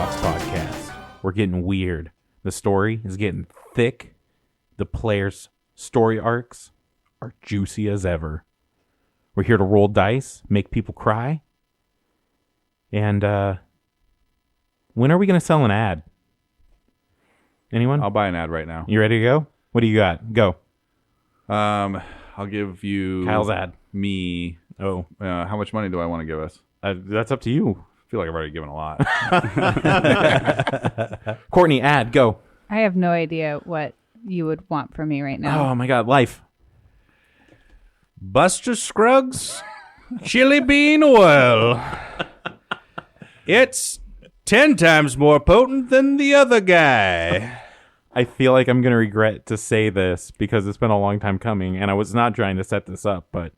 Talks podcast. We're getting weird. The story is getting thick. The players' story arcs are juicy as ever. We're here to roll dice, make people cry. And when are we going to sell an ad? Anyone? I'll buy an ad right now. You ready to go? What do you got? Go. I'll give you Kyle's ad. Me. Oh, How much money do I want to give us? that's up to you. I feel like I've already given a lot. Courtney, ad, go. I have no idea what you would want from me right now. Oh my God, life. Buster Scruggs chili bean oil. It's 10 times more potent than the other guy. I feel like I'm going to regret to say this because it's been a long time coming, and I was not trying to set this up, but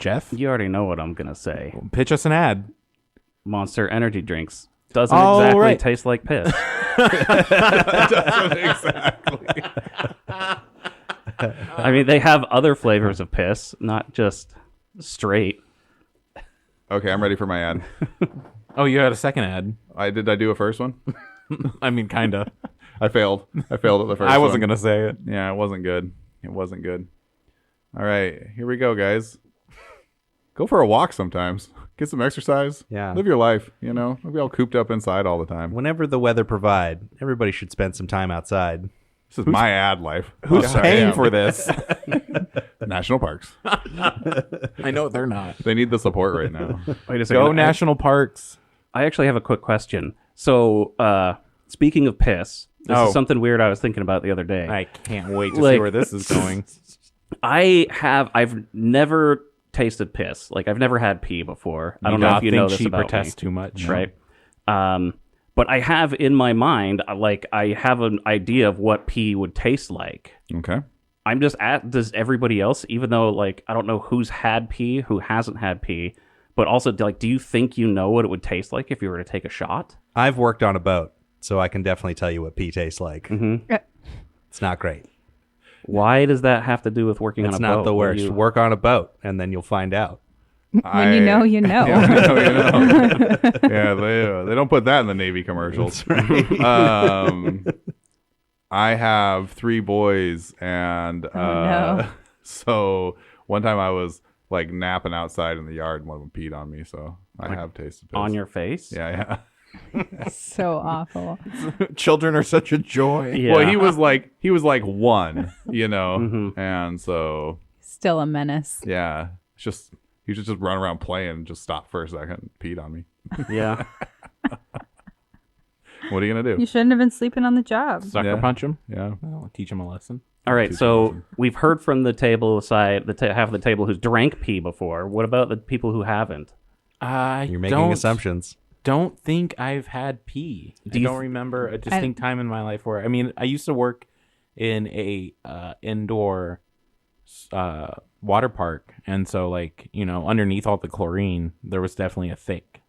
Jeff, You already know what I'm going to say. pitch us an ad. Monster energy drinks. Doesn't Oh, exactly right. taste like piss. Exactly. I mean, they have other flavors of piss, not just straight. Okay, I'm ready for my ad. Oh, you had a second ad. I do a first one? I mean, kind of. I failed at the first one. I wasn't going to say it. Yeah, it wasn't good. It wasn't good. All right, here we go, guys. Go for a walk sometimes. Get some exercise. Yeah. Live your life, you know? Don't be all cooped up inside all the time. Whenever the weather provide, everybody should spend some time outside. This is my ad life. Who's Sorry, paying yeah. for this? National parks. I know they're not. They need the support right now. Wait a second. Go national parks. I actually have a quick question. So, speaking of piss, this Oh. is something weird I was thinking about the other day. I can't wait to see Like- where this is going. I've never tasted piss. Like, I've never had pee before. I don't know if you know this she about protests me. too much. Right? But I have in my mind, like, I have an idea of what pee would taste like. Okay. I'm just does everybody else, even though, like, I don't know who's had pee, who hasn't had pee, but also, like, do you think you know what it would taste like if you were to take a shot? I've worked on a boat, so I can definitely tell you what pee tastes like. Mm-hmm. It's not great. Why does that have to do with working It's on a boat? not the worst. You- Work on a boat, and then you'll find out. When you know, you know. Yeah, you know. Yeah, they don't put that in the Navy commercials. I have 3 boys, and no. so one time I was like napping outside in the yard, and one of them peed on me. So I have tasted piss. on your face? Yeah. So awful. Children are such a joy. Yeah. Well, he was like 1, you know, Mhm. and so Still a menace. yeah, it's just he should just run around playing and just stop for a second and peed on me. Yeah. What are you gonna You do? shouldn't have been sleeping on the job. Sucker Yeah. punch him. Yeah. Well, teach him a lesson. All right, Too so confusing. we've heard from the table side, half of the table who's drank pee before. What about the people who haven't? You're making assumptions. Don't think I've had pee. I don't remember a distinct time in my life where, I mean, I used to work in a indoor water park, and so, like, you know, underneath all the chlorine, there was definitely a thick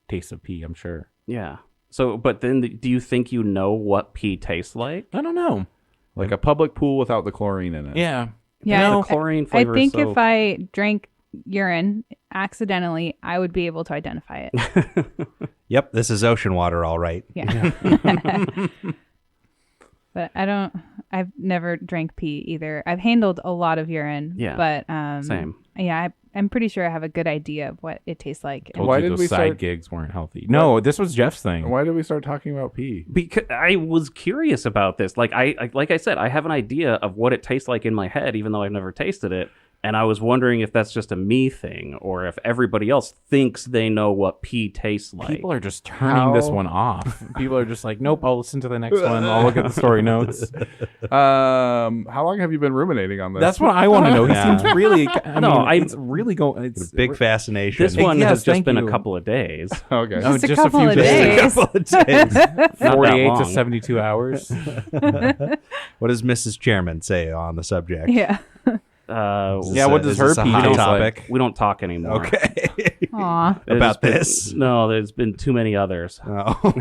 taste of pee, I'm sure. Yeah. So, but then do you think you know what pee tastes like? I don't know. Like a public pool without the chlorine in it. Yeah. Yeah, The chlorine I flavor think is so... if I drank urine accidentally, I would be able to identify it. Yep, this is ocean water, all right. Yeah. But I've never drank pee either. I've handled a lot of urine. Yeah, But same. Yeah, I'm pretty sure I have a good idea of what it tastes like. Told Why you did those we side start- gigs weren't healthy. No, this was Jeff's thing. Why did we start talking about pee? Because I was curious about this. Like I said, I have an idea of what it tastes like in my head, even though I've never tasted it. And I was wondering if that's just a me thing, or if everybody else thinks they know what pee tastes like. People are just turning this one off. People are just like, nope, I'll listen to the next one. I'll look at the story notes. How long have you been ruminating on this? That's what I want to know. He Yeah. seems really, I No, mean, it's really going, it's Big fascination. This one Yes, has just thank been you. a couple of days. okay. Oh, Just a just a couple few of days. days. Not that 48 to long. 72 hours. What does Mrs. Chairman say on the subject? Yeah. Is Yeah, this what a- does is her this a pee hot taste topic? We don't talk anymore. Okay. Aw. There's About been- this? No, there's been too many others. Oh,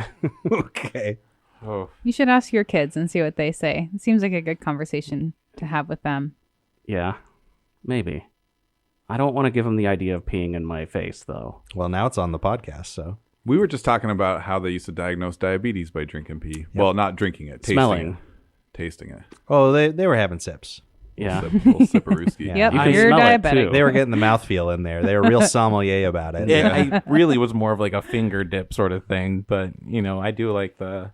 okay. Oh, You should ask your kids and see what they say. It seems like a good conversation to have with them. Yeah, maybe. I don't want to give them the idea of peeing in my face, though. Well, now it's on the podcast, so We were just talking about how they used to diagnose diabetes by drinking pee. Well, not drinking it, tasting it. Oh, they were having sips. Yeah. Little sipperooski. Yeah. Yep, You can you're smell it, diabetic. too. They were getting the mouthfeel in there. They were real sommelier about it. And I really was more of like a finger dip sort of thing, but I do like the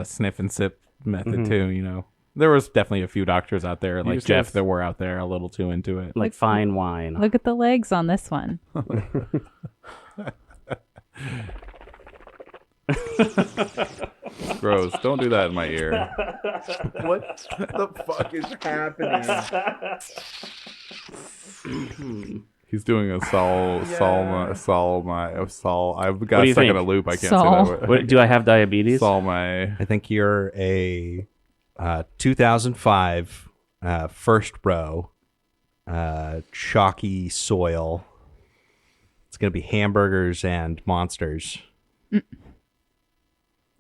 sniff and sip method too. There was definitely a few doctors out there like just Jeff guys- that were out there a little too into it. Like fine wine. Look at the legs on this one. Gross. Don't do that in my ear. What the fuck is happening? He's doing a Sol. I've got do you stuck in think? a loop. I can't Sol. say that word. What, do I have diabetes? Sol my. I think you're a 2005 first row chalky soil. It's going to be hamburgers and monsters.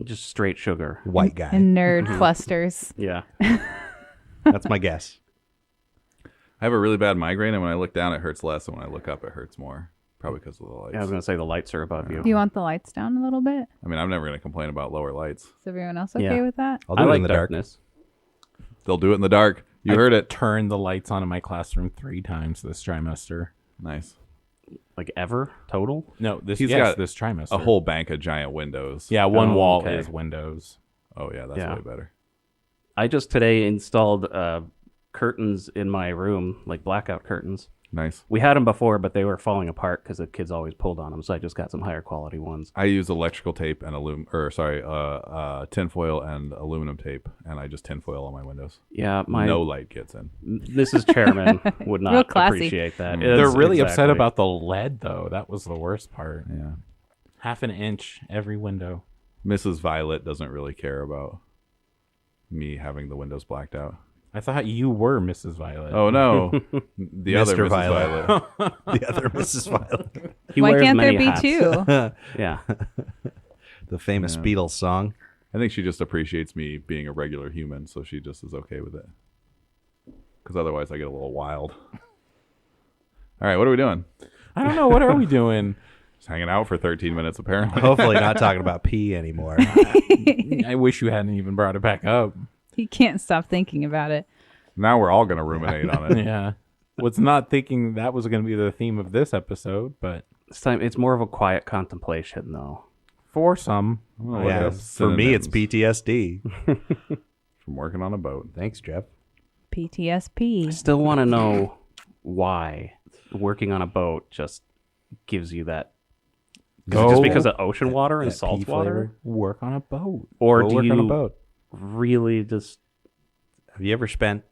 Just straight sugar. White guy. And nerd clusters. Yeah. That's my guess. I have a really bad migraine, and when I look down, it hurts less, and when I look up, it hurts more. Probably because of the lights. I was going to say the lights are above you. Do you want the lights down a little bit? I mean, I'm never going to complain about lower lights. Is everyone else okay Yeah. with that? I'll do I it like in the dark. darkness. They'll do it in the dark. You heard it. Turned the lights on in my classroom 3 times this trimester. Nice. Like ever? Total? No, this He's got this trimester. A whole bank of giant windows. Yeah, one Oh, wall okay. is windows. Oh, yeah, that's Yeah. way better. I just today installed curtains in my room, like blackout curtains. Nice. We had them before, but they were falling apart because the kids always pulled on them. So I just got some higher quality ones. I use electrical tape and tinfoil and aluminum tape, and I just tinfoil on my windows. Yeah, my No light gets in. Mrs. Chairman would Real not classy. appreciate that. They're really upset Exactly. about the lead, though. That was the worst part. Yeah. Half an inch every window. Mrs. Violet doesn't really care about me having the windows blacked out. I thought you were Mrs. Violet. Oh, no. The other Mr. Mrs. Violet. Violet. The other Mrs. Violet. He Why wears can't there many be hats. two? Yeah. The famous Beatles song. I think she just appreciates me being a regular human, so she just is okay with it. Because otherwise I get a little wild. All right, what are we doing? I don't know. What are we doing? Just hanging out for 13 minutes, apparently. Hopefully not talking about pee anymore. I wish you hadn't even brought it back up. He can't stop thinking about it. Now we're all going to ruminate on it. Yeah. Was not thinking that was going to be the theme of this episode, but This time it's more of a quiet contemplation, though. for some, Oh, Yeah, yeah, for me, it's synonyms PTSD. from working on a boat. Thanks, Jeff. PTSP. Still want to know why working on a boat just gives you that. Is it just Go because of ocean water and that salt pea water? flavor. work on a boat. Or Go do work on a you boat. really just. Have you ever spent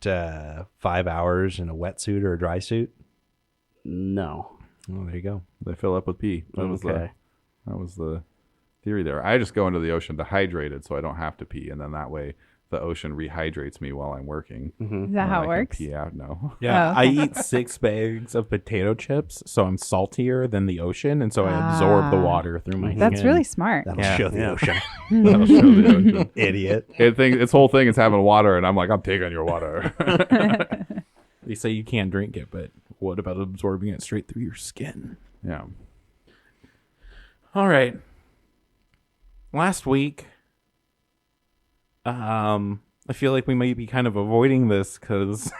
5 hours in a wetsuit or a dry suit? No. Oh, there you go. They fill up with pee. That was the theory there. I just go into the ocean dehydrated so I don't have to pee, and then that way the ocean rehydrates me while I'm working. Is that And how I it can works? Pee out. No. Yeah, Oh. I eat 6 bags of potato chips, so I'm saltier than the ocean, and so I absorb the water through my That's skin. really smart. That'll Yeah, show the yeah. ocean. That'll show the ocean. Idiot. Its whole thing is having water, and I'm like, I'm taking your water. They say you can't drink it, but what about absorbing it straight through your skin? Yeah. All right. Last week, I feel like we might be kind of avoiding this because,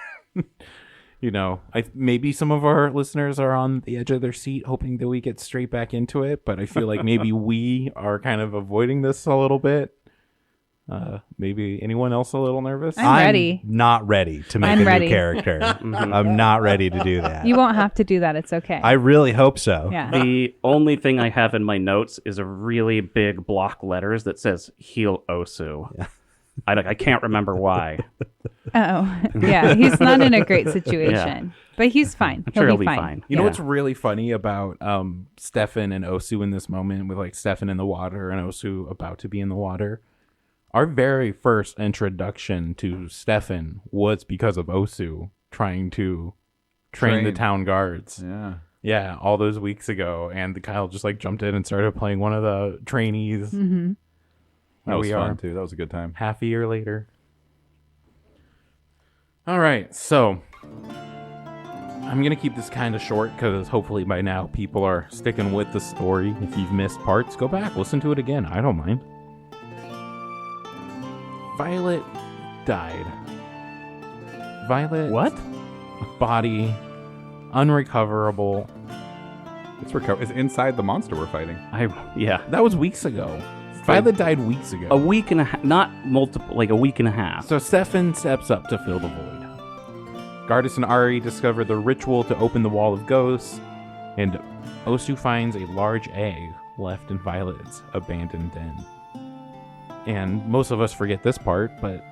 maybe some of our listeners are on the edge of their seat hoping that we get straight back into it, but I feel like maybe we are kind of avoiding this a little bit. Maybe anyone else a little nervous? I'm ready. Not ready to make I'm a ready. new character. I'm not ready to do that. You won't have to do that. It's okay. I really hope so. yeah. The only thing I have in my notes is a really big block letters that says "Heal Osu." I can't remember why. Oh, yeah. He's not in a great situation, but he's fine. I'm sure He'll he'll be fine. You know Yeah. what's really funny about Stefan and Osu in this moment, with like Stefan in the water and Osu about to be in the water? Our very first introduction to Stefan was because of Osu trying to train the Train. town guards. Yeah. Yeah, all those weeks ago, and Kyle just like jumped in and started playing one of the trainees. Mm-hmm. That Here was we fun, are. too. That was a good time. Half a year later. All right, so I'm going to keep this kind of short because hopefully by now people are sticking with the story. If you've missed parts, go back, listen to it again. I don't mind. Violet died. Violet. What? Body unrecoverable. It's inside the monster we're fighting. Yeah. That was weeks ago. Violet died weeks ago. A week and a half, not multiple, like a week and a half. So Stefan steps up to fill the void. Gardas and Ari discover the ritual to open the wall of ghosts, and Osu finds a large egg left in Violet's abandoned den. And most of us forget this part, but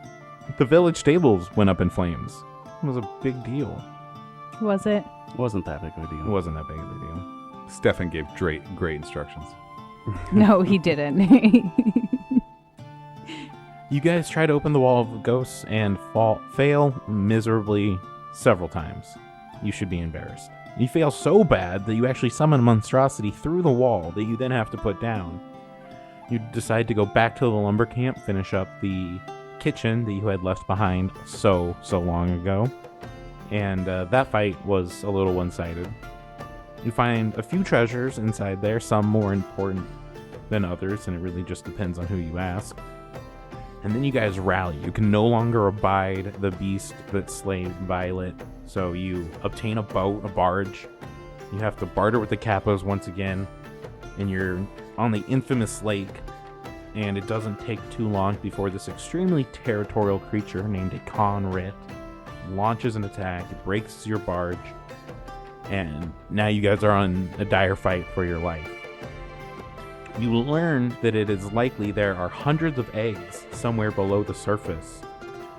the village stables went up in flames. It was a big deal. Was it? Wasn't that big of a It deal. wasn't that big of a deal. Stefan gave great instructions. No, he didn't. You guys try to open the wall of ghosts and fail miserably several times. You should be embarrassed. You fail so bad that you actually summon a monstrosity through the wall that you then have to put down. You decide to go back to the lumber camp, finish up the kitchen that you had left behind so long ago. And that fight was a little one-sided. You find a few treasures inside there, some more important than others, and it really just depends on who you ask. And then you guys rally. You can no longer abide the beast that slayed Violet, so you obtain a boat, a barge. You have to barter with the Kappas once again, and you're on the infamous lake, and it doesn't take too long before this extremely territorial creature named a Conrit launches an attack, it breaks your barge, and now you guys are on a dire fight for your life. You learn that it is likely there are hundreds of eggs somewhere below the surface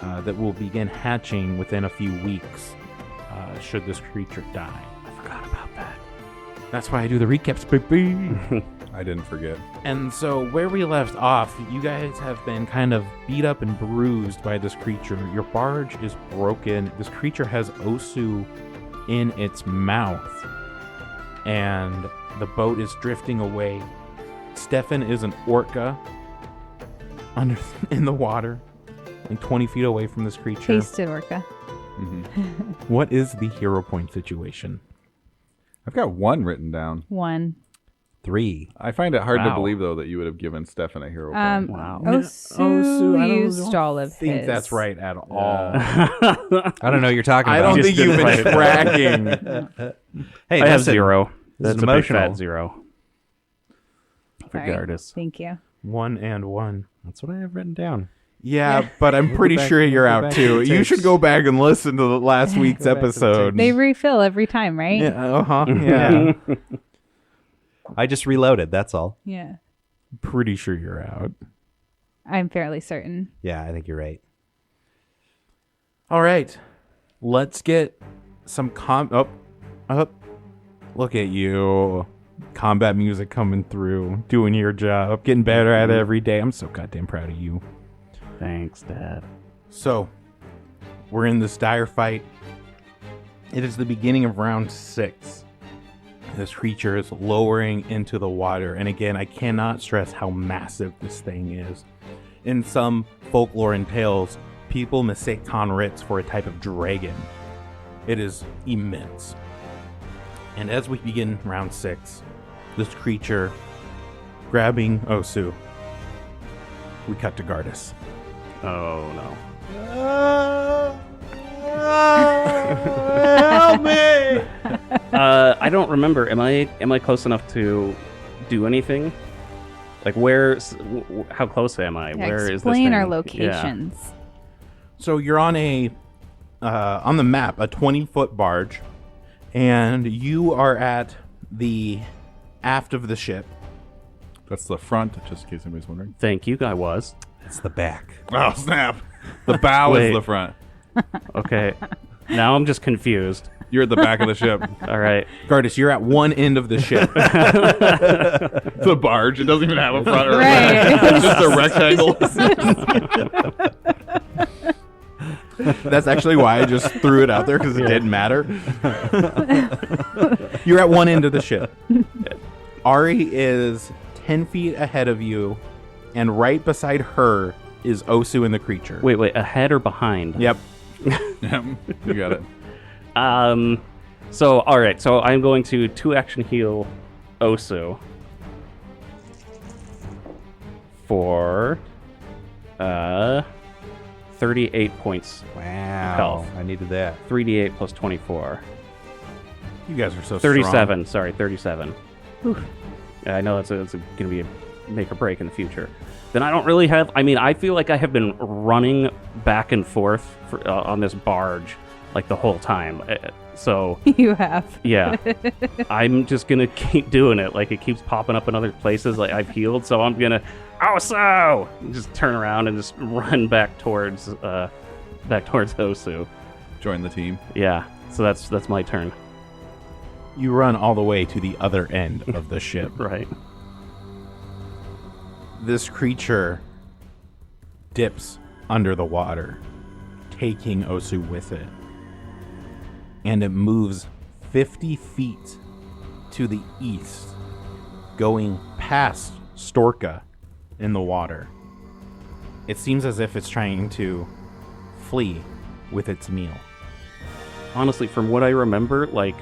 that will begin hatching within a few weeks should this creature die. I forgot about that. That's why I do the recaps, baby. I didn't forget. And so where we left off, you guys have been kind of beat up and bruised by this creature. Your barge is broken. This creature has Osu in its mouth, and the boat is drifting away. Stefan is an orca in the water, and 20 feet away from this creature. Tasted orca. What is the hero point situation? I've got 1 written down. 1. 3. I find it hard to Wow. believe, though, that you would have given Stefan a hero point. Wow. Osu I used all of I think his. that's right at all. I don't know what you're talking I about. don't think didn't you've been write it down. tracking. Hey, I have listen, 0. This That's is a big emotional. fat 0. For Sorry. Gardas. Thank you. 1 and 1. That's what I have written down. Yeah, but I'm pretty back- sure you're we'll go out back too. to the You should tapes. go back and listen to the last week's Go back to the episode. They refill every time, right? Yeah, yeah. I just reloaded. That's all. Yeah. Pretty sure you're out. I'm fairly certain. Yeah, I think you're right. All right, let's get some up. Look at you, combat music coming through, doing your job, getting better at it every day. I'm so goddamn proud of you. Thanks, Dad. So, we're in this dire fight. It is the beginning of round 6. This creature is lowering into the water, and again, I cannot stress how massive this thing is. In some folklore and tales, people mistake Conrits for a type of dragon. It is immense. And as we begin round 6, this creature grabbing Osu, we cut to Gardas. Oh, no. Help me! I don't remember. Am I close enough to do anything? Like, how close am I? Where is this Explain thing? our Yeah. locations. So you're on on the map, a 20-foot barge, and you are at the aft of the ship. That's the front, just in case anybody's wondering. Thank you. I was. It's the back. Oh, snap. The bow Wait. is the front. Okay. Now I'm just confused. You're at the back of the ship. All right. Gardas, you're at one end of the ship. The barge. It doesn't even have a front or a Right. back. It's just a rectangle. That's actually why I just threw it out there, because it didn't matter. You're at one end of the ship. Ari is 10 feet ahead of you, and right beside her is Osu and the creature. Wait. Ahead or behind? Yep. Yeah, you got it. So, all right. So I'm going to 2-action heal Osu for 38 points. Wow. Health. I needed that. 3d8 plus 24. You guys are so 37. Sorry, 37. Yeah, I know it's going to be a make or break in the future. Then I don't really have. I mean, I feel like I have been running back and forth on this barge like the whole time. So You have. yeah, I'm just gonna keep doing it. Like it keeps popping up in other places. Like I've healed, so I'm gonna just turn around and just run back towards Osu. Join the team. Yeah, so that's my turn. You run all the way to the other end of the ship. Right. This creature dips under the water, taking Osu with it. And it moves 50 feet to the east, going past Storka in the water. It seems as if it's trying to flee with its meal. Honestly, from what I remember, like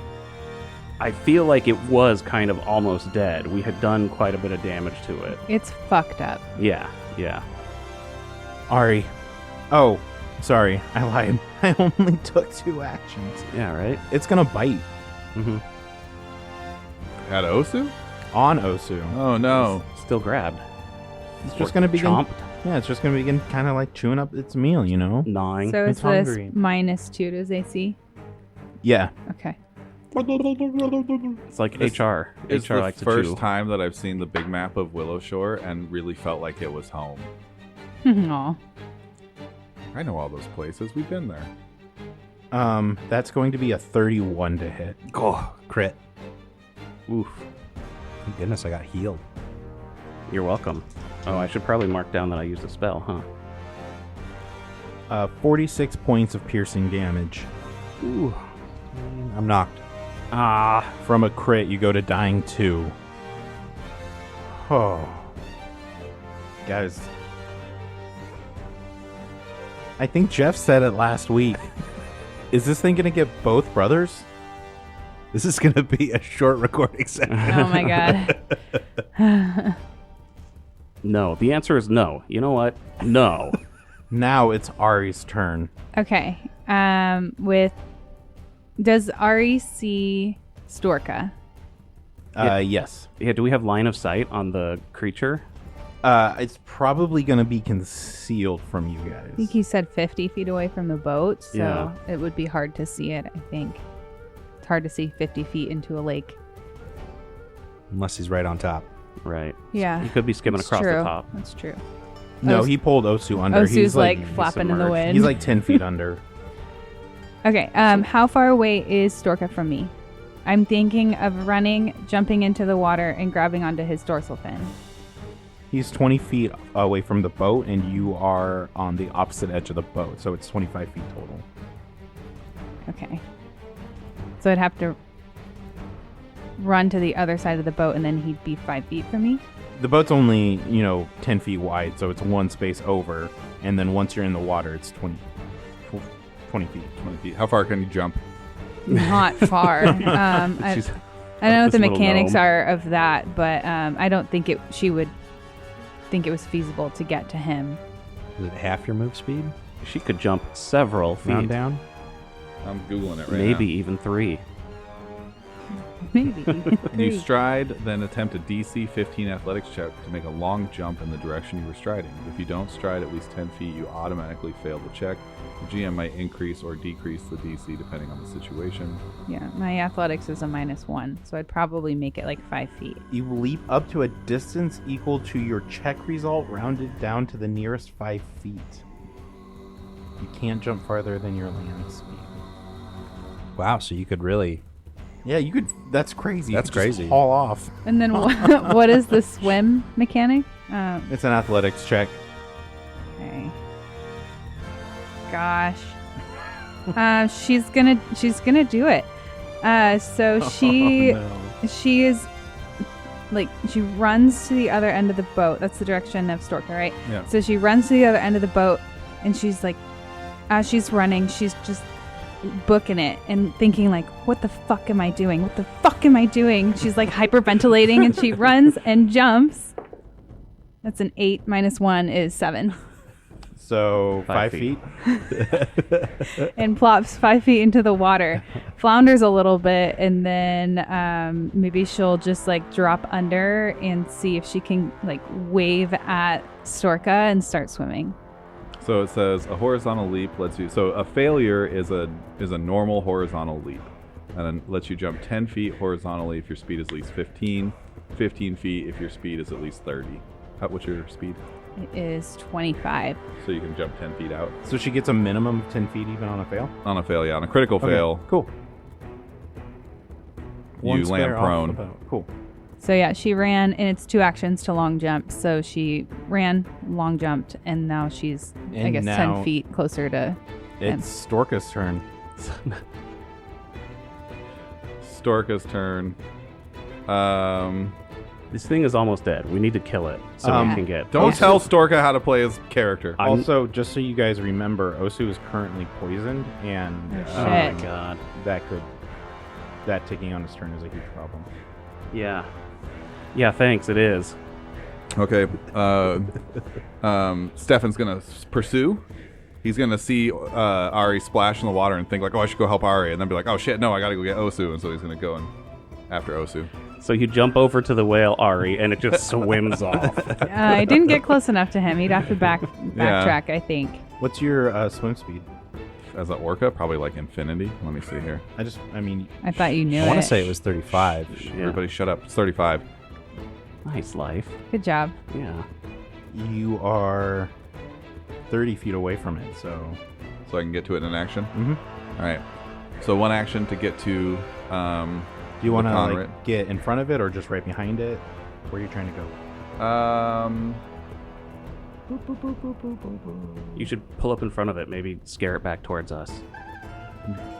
I feel like it was kind of almost dead. We had done quite a bit of damage to it. It's fucked up. Yeah. Ari. Oh, sorry. I lied. I only took 2 actions. Yeah, right? It's gonna bite Mm-hmm. At Osu? on Osu. Oh, no. Still grabbed. It's just gonna begin. Chomped. Yeah, it's just gonna begin kind of like chewing up its meal, you know? Gnawing. So is It's this hungry. -2 to AC? Yeah. Okay. It's like HR. It's HR the likes to first chew. time that I've seen the big map of Willow Shore and really felt like it was home. Aw. I know all those places. We've been there. That's going to be a 31 to hit. Oh, crit. Oof. Thank goodness I got healed. You're welcome. Oh, I should probably mark down that I used a spell, huh? 46 points of piercing damage. Ooh. I'm knocked. Ah. From a crit, you go to dying 2. Oh. Guys. I think Jeff said it last week. Is this thing going to get both brothers? This is going to be a short recording session. Oh my god. No. The answer is no. You know what? No. Now it's Ari's turn. Okay. Does Ari see Storka? Yes. Yeah, do we have line of sight on the creature? It's probably going to be concealed from you I think guys. he said 50 feet away from the boat, so Yeah. it would be hard to see it, I think. It's hard to see 50 feet into a lake. Unless he's right on top. Right. Yeah. He could be skimming That's across true. the top. That's true. No, Os- he pulled Osu under. Osu's He's like flapping in the submerged. wind. He's like 10 feet under. Okay, how far away is Storka from me? I'm thinking of running, jumping into the water, and grabbing onto his dorsal fin. He's 20 feet away from the boat, and you are on the opposite edge of the boat, so it's 25 feet total. Okay. So I'd have to run to the other side of the boat, and then he'd be 5 feet from me? The boat's only, 10 feet wide, so it's one space over, and then once you're in the water, it's 20 feet. 20 feet. How far can you jump? Not far. I She's- don't know what this the little mechanics gnome. are of that, but I don't think she would think it was feasible to get to him. Is it half your move speed? She could jump several feet. Round down? I'm Googling it right Maybe now. even 3. Maybe. You stride, then attempt a DC 15 athletics check to make a long jump in the direction you were striding. If you don't stride at least 10 feet, you automatically fail the check. The GM might increase or decrease the DC depending on the situation. Yeah, my athletics is a -1, so I'd probably make it like 5 feet. You leap up to a distance equal to your check result, rounded down to the nearest 5 feet. You can't jump farther than your land speed. Wow, so you could really... Yeah, you could. That's crazy. That's You could just crazy. haul off. And then what is the swim mechanic? It's an athletics check. Okay. Gosh. She's gonna do it. So she she is like she runs to the other end of the boat. That's the direction of Storka, right? Yeah. So she runs to the other end of the boat, and she's like, as she's running, she's just booking it and thinking like, what the fuck am I doing? What the fuck am I doing? She's like hyperventilating and she runs and jumps. That's an 8 minus 1 is 7. So 5 5 feet. And plops 5 feet into the water, flounders a little bit, and then maybe she'll just like drop under and see if she can like wave at Storka and start swimming. So it says a horizontal leap lets you. So a failure is a normal horizontal leap, and then lets you jump 10 feet horizontally if your speed is at least 15, 15 feet if your speed is at least 30. What's your speed? It is 25. So you can jump 10 feet out So she gets a minimum of 10 feet even on a fail? on a fail. Yeah, on a critical fail, Cool. you One land square off the prone. boat. Cool. So yeah, she ran, and it's 2 actions to long jump. So she ran, long jumped, and now she's, I And guess, now 10 feet closer to him. It's Storka's turn. Storka's turn. This thing is almost dead. We need to kill it so we can get. Don't tell Storka how to play his character. Also, just so you guys remember, Osu is currently poisoned, and Oh my Shit. god. that taking on his turn is a huge problem. Yeah. Yeah. Thanks. It is. Okay. Stefan's gonna pursue. He's gonna see Ari splash in the water and think like, "Oh, I should go help Ari," and then be like, "Oh shit, no, I gotta go get Osu," and so he's gonna go in after Osu. So you jump over to the whale, Ari, and it just swims off. I didn't get close enough to him. He'd have to backtrack, I think. What's your swim speed? As an orca, probably like infinity. Let me see here. I thought you knew I it. want to say it was 35. Yeah. Everybody, shut up. It's 35. Nice life. Good job. Yeah. You are 30 feet away from it, so So I can get to it in an action. Mhm. All right. So one action to get to. do you want to conduit. like get in front of it or just right behind it? Where are you trying to go? You should pull up in front of it. Maybe scare it back towards us.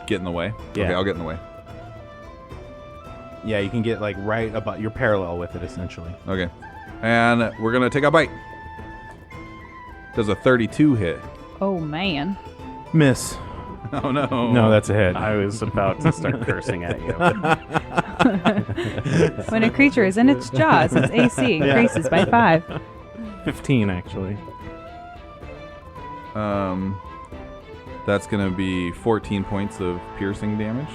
Get in the way. Yeah. Okay, I'll get in the way. Yeah, you can get like right about. You're parallel with it essentially. Okay. And we're gonna take a bite. Does a 32 hit? Oh, man. Miss. Oh no. No, that's a hit. I was about to start cursing at you. When a creature is in its jaws, its AC increases by 5. 15 actually. That's gonna be 14 points of piercing damage.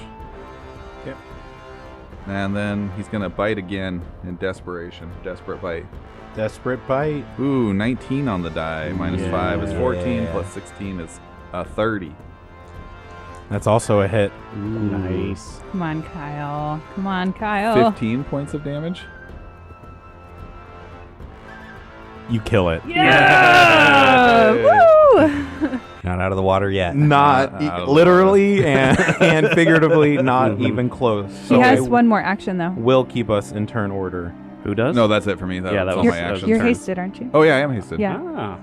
Yep. And then he's gonna bite again in desperation. Desperate bite. Desperate bite. Ooh, 19 on the die. Minus 5 is 14. Yeah. Plus 16 is 30. That's also a hit. Nice. Come on, Kyle. Come on, Kyle. 15 points of damage. You kill it. Yeah! Woo! Not out of the water yet. Not Out of the literally and figuratively not even close. He So has it one more action, though. will keep us in turn order. Who does? No, that's it for me. Yeah, that was all was- my that was- actions. You're turn. hasted, aren't you? Oh yeah, I am hasted. Yeah. Ah.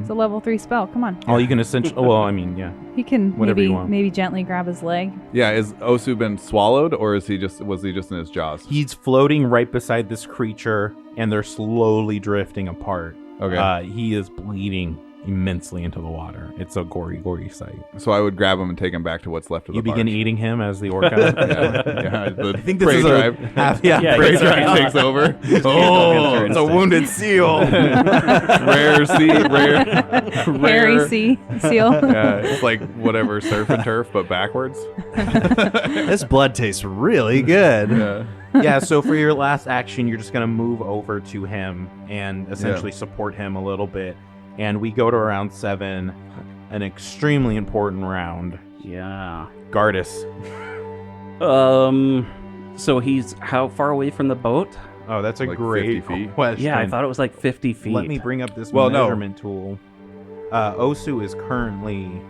It's a level 3 spell. Come on. All you can essentially. Well, I mean, yeah. He can Whatever you want. maybe gently grab his leg. Yeah, is Osu been swallowed or was he just in his jaws? He's floating right beside this creature, and they're slowly drifting apart. Okay. He is bleeding immensely into the water. It's a gory sight. So I would grab him and take him back to what's left of You the begin barge. eating him as the orca. Yeah, the I think this prey is drive. Yeah, Prey he's drive right. takes over. Oh, it's a wounded seal. Rare Hairy sea seal. Yeah, it's like whatever surf and turf, but backwards. This blood tastes really good. Yeah. Yeah, so for your last action, you're just going to move over to him and essentially support him a little bit. And we go to round 7, an extremely important round. Yeah. Gardas. So he's how far away from the boat? Oh, that's a Like great 50 feet? question. Yeah, I thought it was like 50 feet. Let me bring up this Well, no. measurement tool. Osu is currently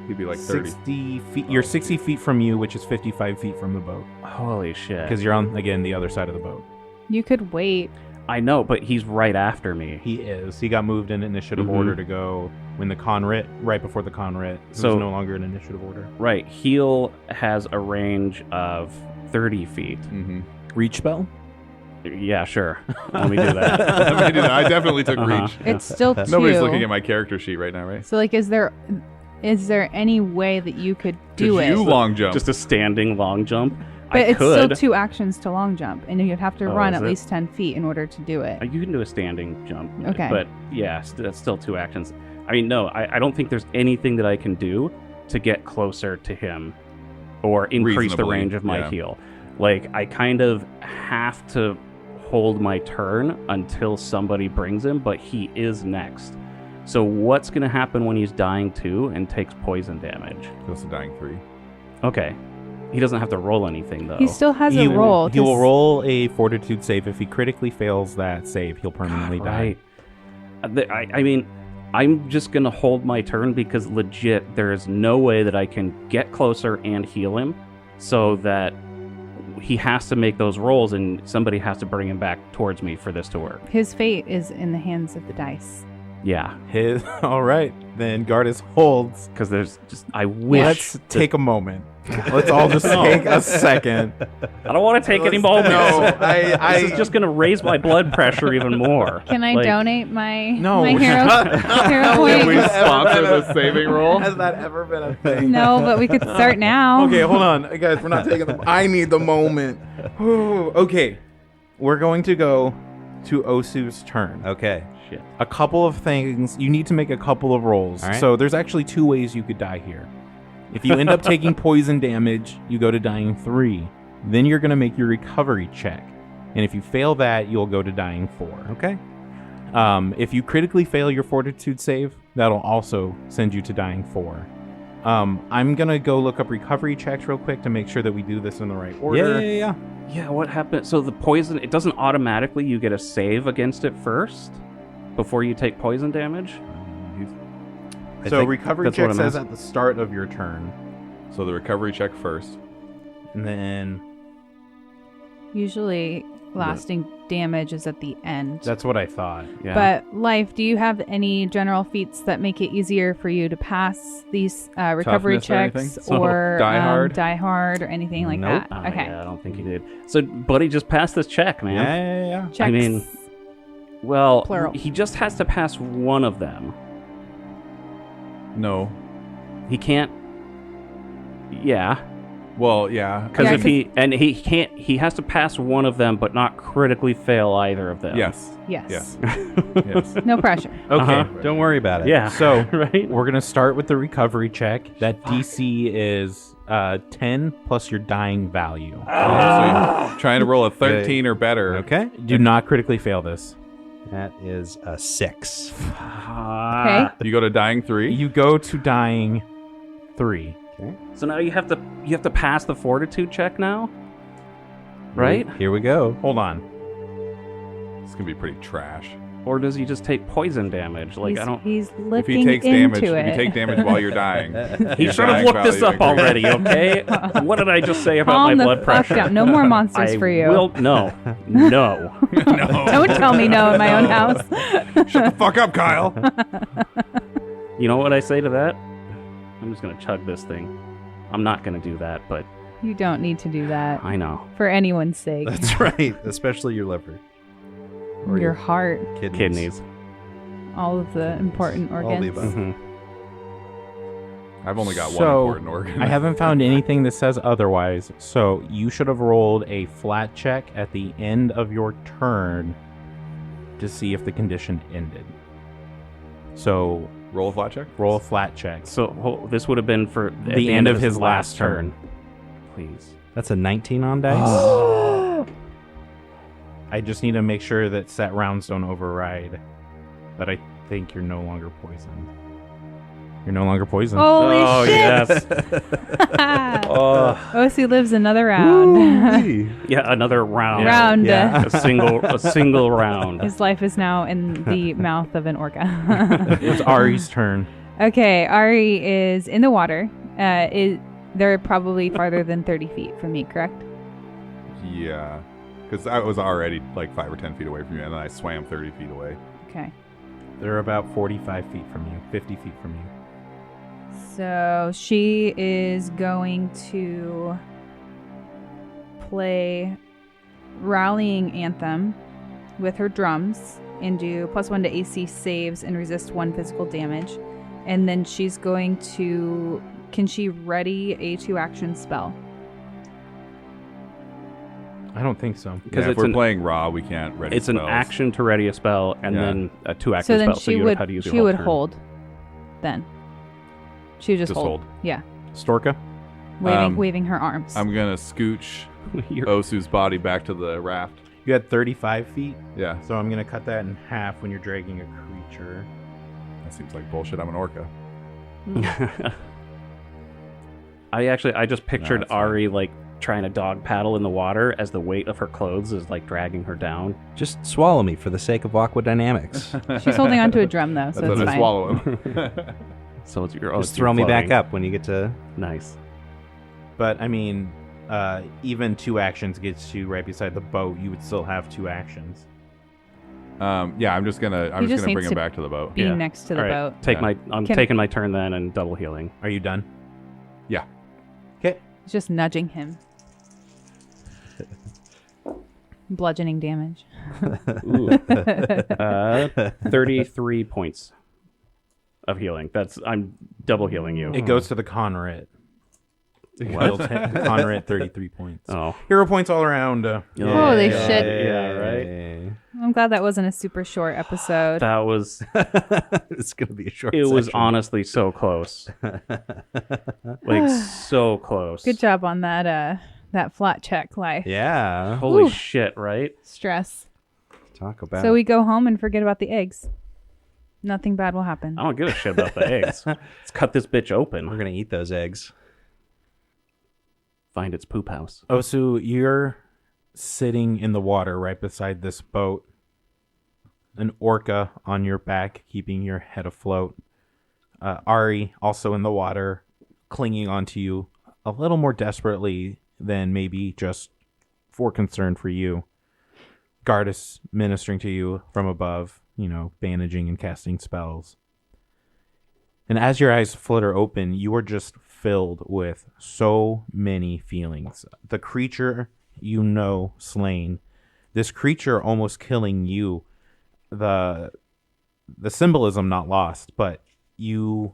He'd be like 30. 60 feet. You're 60 feet from you, which is 55 feet from the boat. Holy shit. Because you're on, again, the other side of the boat. You could wait. I know, but he's right after me. He is. He got moved in initiative Mhm. order to go when the conrit, right before the conrit. So So- no longer in initiative order. Right. Heal has a range of 30 feet. Mm-hmm. Reach spell? Yeah, sure. Let me do that. I definitely took Uh-huh. reach. It's still 2. Nobody's looking at my character sheet right now, right? So, like, is there Is there any way that you could do Could it? you long jump? Just a standing long jump. But I it's could. still 2 actions to long jump, and you'd have to Oh, run is at it? least 10 feet in order to do it. You can do a standing jump. Okay. But yeah, that's still 2 actions. I mean, no, I don't think there's anything that I can do to get closer to him or increase the Reasonably, range of my yeah. heal. Like, I kind of have to hold my turn until somebody brings him, but he is next. So what's going to happen when he's dying 2 and takes poison damage? Goes to dying 3. Okay. He doesn't have to roll anything, though. He still has He a roll. He will 'cause roll a fortitude save. If he critically fails that save, he'll permanently die. Right. I mean, I'm just going to hold my turn because legit, there is no way that I can get closer and heal him so that he has to make those rolls and somebody has to bring him back towards me for this to work. His fate is in the hands of the dice. Yeah, All right, then Gardas holds. because there's just, I wish. Let's take a moment. Let's all just take a second. I don't want to take any moments. No, This is just going to raise my blood pressure even more. Can I Like, donate my No, my we're hero Can we point? sponsor the saving roll? Has that ever been a thing? No, but we could start now. Okay, hold on, guys. We're not taking the. I need the moment. Okay, we're going to go to Osu's turn. Okay. Shit. A couple of things. You need to make a couple of rolls. All right. So there's actually 2 ways you could die here. If you end up taking poison damage, you go to dying 3. Then you're going to make your recovery check. And if you fail that, you'll go to dying 4. Okay. If you critically fail your fortitude save, that'll also send you to dying 4. I'm going to go look up recovery checks real quick to make sure that we do this in the right order. Yeah. Yeah, what happened? So the poison, it doesn't automatically, you get a save against it first before you take poison damage? I So think recovery that's what check I'm says asking. at the start of your turn. So the recovery check first. And then Usually, lasting damage is at the end. that's what I thought. Yeah. But Life, do you have any general feats that make it easier for you to pass these recovery Toughness or anything? checks So, die hard? or anything like Nope. that? Okay. Yeah, I don't think he did. So, Buddy just passed this check, man. Yeah. Checks. I mean, Well, Plural. he just has to pass one of them. No. He can't. Yeah, Well, yeah. because Yeah, if he and he can't, he has to pass one of them, but not critically fail either of them. Yes. Yes. Yes. No pressure. Okay. Uh-huh. Don't worry about it. Yeah. So right. we're gonna start with the recovery check. That DC is 10 plus your dying value. So you're trying to roll a 13 or better. Okay. Do not critically fail this. That is a 6. Okay. You go to dying 3. You go to dying 3. So now you have to pass the fortitude check now, right? Here we go. Hold on. It's going to be pretty trash. Or does he just take poison damage? Like he's, I don't. He's If looking he takes damage, into if it. you take damage while you're dying. He your should have dying looked this value up already. increases. Okay. What did I just say about Calm my the blood fuck pressure? down. No more monsters I for you. will no. Don't tell me no in my own house. Shut the fuck up, Kyle. You know what I say to that? I'm just gonna chug this thing. I'm not gonna do that, but You don't need to do that I know. for anyone's sake. That's right. Especially your liver. Or Your heart, Kidneys. all of the important All the organs. above. Mhm. I've only got one So, important organ. I haven't found anything that says otherwise, so you should have rolled a flat check at the end of your turn to see if the condition ended. So Roll a flat check. roll a flat check. So this would have been for at The end of his last turn. Please. That's a 19 on dice. I just need to make sure that set rounds don't override. But I think you're no longer poisoned. You're no longer poisoned. Holy Oh shit! yes. Oh Osi lives another round. yeah, another round. Round. Yeah. A single round. His life is now in the mouth of an orca. It's Ari's turn. Okay, Ari is in the water. They're probably farther than 30 feet from me, correct? Yeah. Because I was already like 5 or 10 feet away from you, and then I swam 30 feet away. Okay. They're about 45 feet from you, 50 feet from you. So she is going to play Rallying Anthem with her drums and do +1 to AC saves and resist 1 physical damage. And then she's going to... Can she ready a 2-action spell? I don't think so. Because if we're playing raw, we can't ready It's spells. an action to ready a spell, and then a 2-action So then spell. So you would have to use your she whole would turn. hold. Then she would just hold. Yeah, Storka? waving her arms. I'm going to scooch Osu's body back to the raft. You had 35 feet, Yeah, so I'm going to cut that in half when you're dragging a creature. that seems like bullshit. I'm an orca. I just pictured that's fine. Ari like trying to dog paddle in the water as the weight of her clothes is like dragging her down. Just swallow me for the sake of aqua dynamics. She's holding onto a drum though, so That's it's what I fine. swallow him. So it's your Just throw me back up when you get to. Nice. But, I mean, even 2 actions gets you right beside the boat. You would still have 2 actions. Yeah, I'm just gonna He just bring needs him to back to the boat. Be Yeah. next to the All right, boat. I'm Can- taking my turn then and double healing. Are you done? Yeah. Okay. He's just nudging him. Bludgeoning damage. Ooh. 33 points of healing. I'm double healing you. It goes to the Conrad. The Conrad, 33 points. Oh. Hero points all around. Holy shit. Yeah, right. Hey. I'm glad that wasn't a super short episode. That was It's gonna be a short. it was session. honestly so close. Like so close. Good job on that flat check, Life. Yeah. Holy Whew. shit, right? Stress. Talk about. So we go home and forget about the eggs. Nothing bad will happen. I don't give a shit about the eggs. Let's cut this bitch open. We're gonna eat those eggs. Find its poop house. Osu, you're sitting in the water right beside this boat. An orca on your back, keeping your head afloat. Ari, also in the water, clinging onto you a little more desperately than maybe just for concern for you. Gardas ministering to you from above, bandaging and casting spells. And as your eyes flutter open, you are just filled with so many feelings. The creature slain. This creature almost killing you. The symbolism not lost, but you've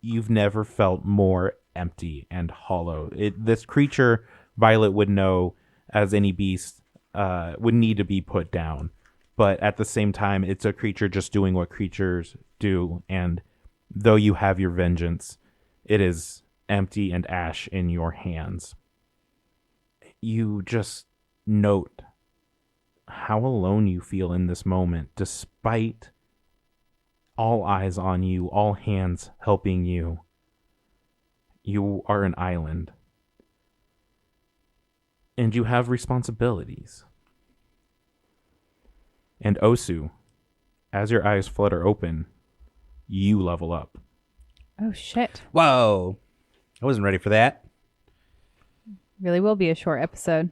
never felt more empty and hollow. This creature, Violet would know, as any beast, would need to be put down. But at the same time, it's a creature just doing what creatures do, and though you have your vengeance, it is empty and ash in your hands. You just note how alone you feel in this moment, despite all eyes on you, all hands helping you. You are an island. And you have responsibilities. And Osu, as your eyes flutter open, you level up. Oh, shit. Whoa! I wasn't ready for that. Really will be a short episode.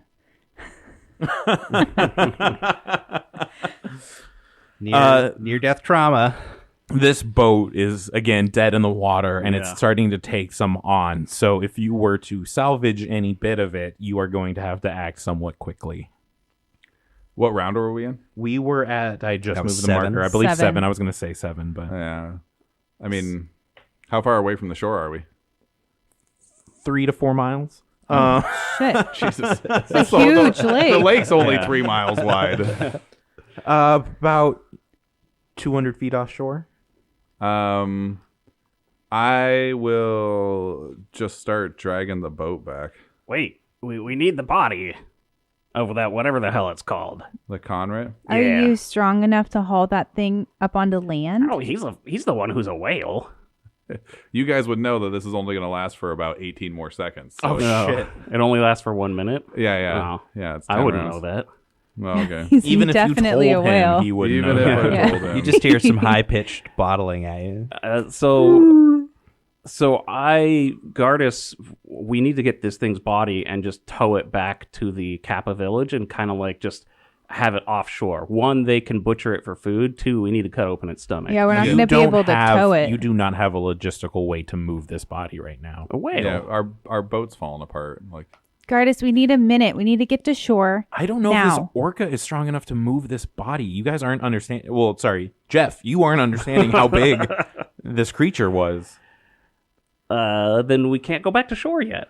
Near death trauma. This boat is, again, dead in the water, and Yeah. it's starting to take some on. So if you were to salvage any bit of it, you are going to have to act somewhat quickly. What round were we in? We were at, I just That was moved the 7? marker. I believe 7. 7. I was going to say 7, but Yeah. I mean, how far away from the shore are we? 3 to 4 miles. Shit. Jesus. It's a huge lake. The lake's only 3 miles wide. About 200 feet offshore. I will just start dragging the boat back. Wait, we need the body of that whatever the hell it's called. The Conrad? Are Yeah. you strong enough to haul that thing up onto land? Oh, he's the one who's a whale. You guys would know that this is only going to last for about 18 more seconds. So Shit. It only lasts for 1 minute. Yeah. Oh. Yeah, it's I 10 wouldn't rounds. know that. Well, okay. He's Even if you definitely told a whale. him, he wouldn't Even know if that. I Yeah. told him. You just hear some high pitched bottling at you. Gardas, we need to get this thing's body and just tow it back to the Kappa village and kind of like just have it offshore. 1, they can butcher it for food. 2, we need to cut open its stomach. Yeah, we're not You going to be don't able to have- tow it. You do not have a logistical way to move this body right now. A whale. Yeah, our boat's falling apart. Like, Gardas, we need a minute. We need to get to shore. I don't know if this Now. orca is strong enough to move this body. You guys aren't understanding. Well, sorry, Jeff, you aren't understanding how big this creature was. Then we can't go back to shore yet.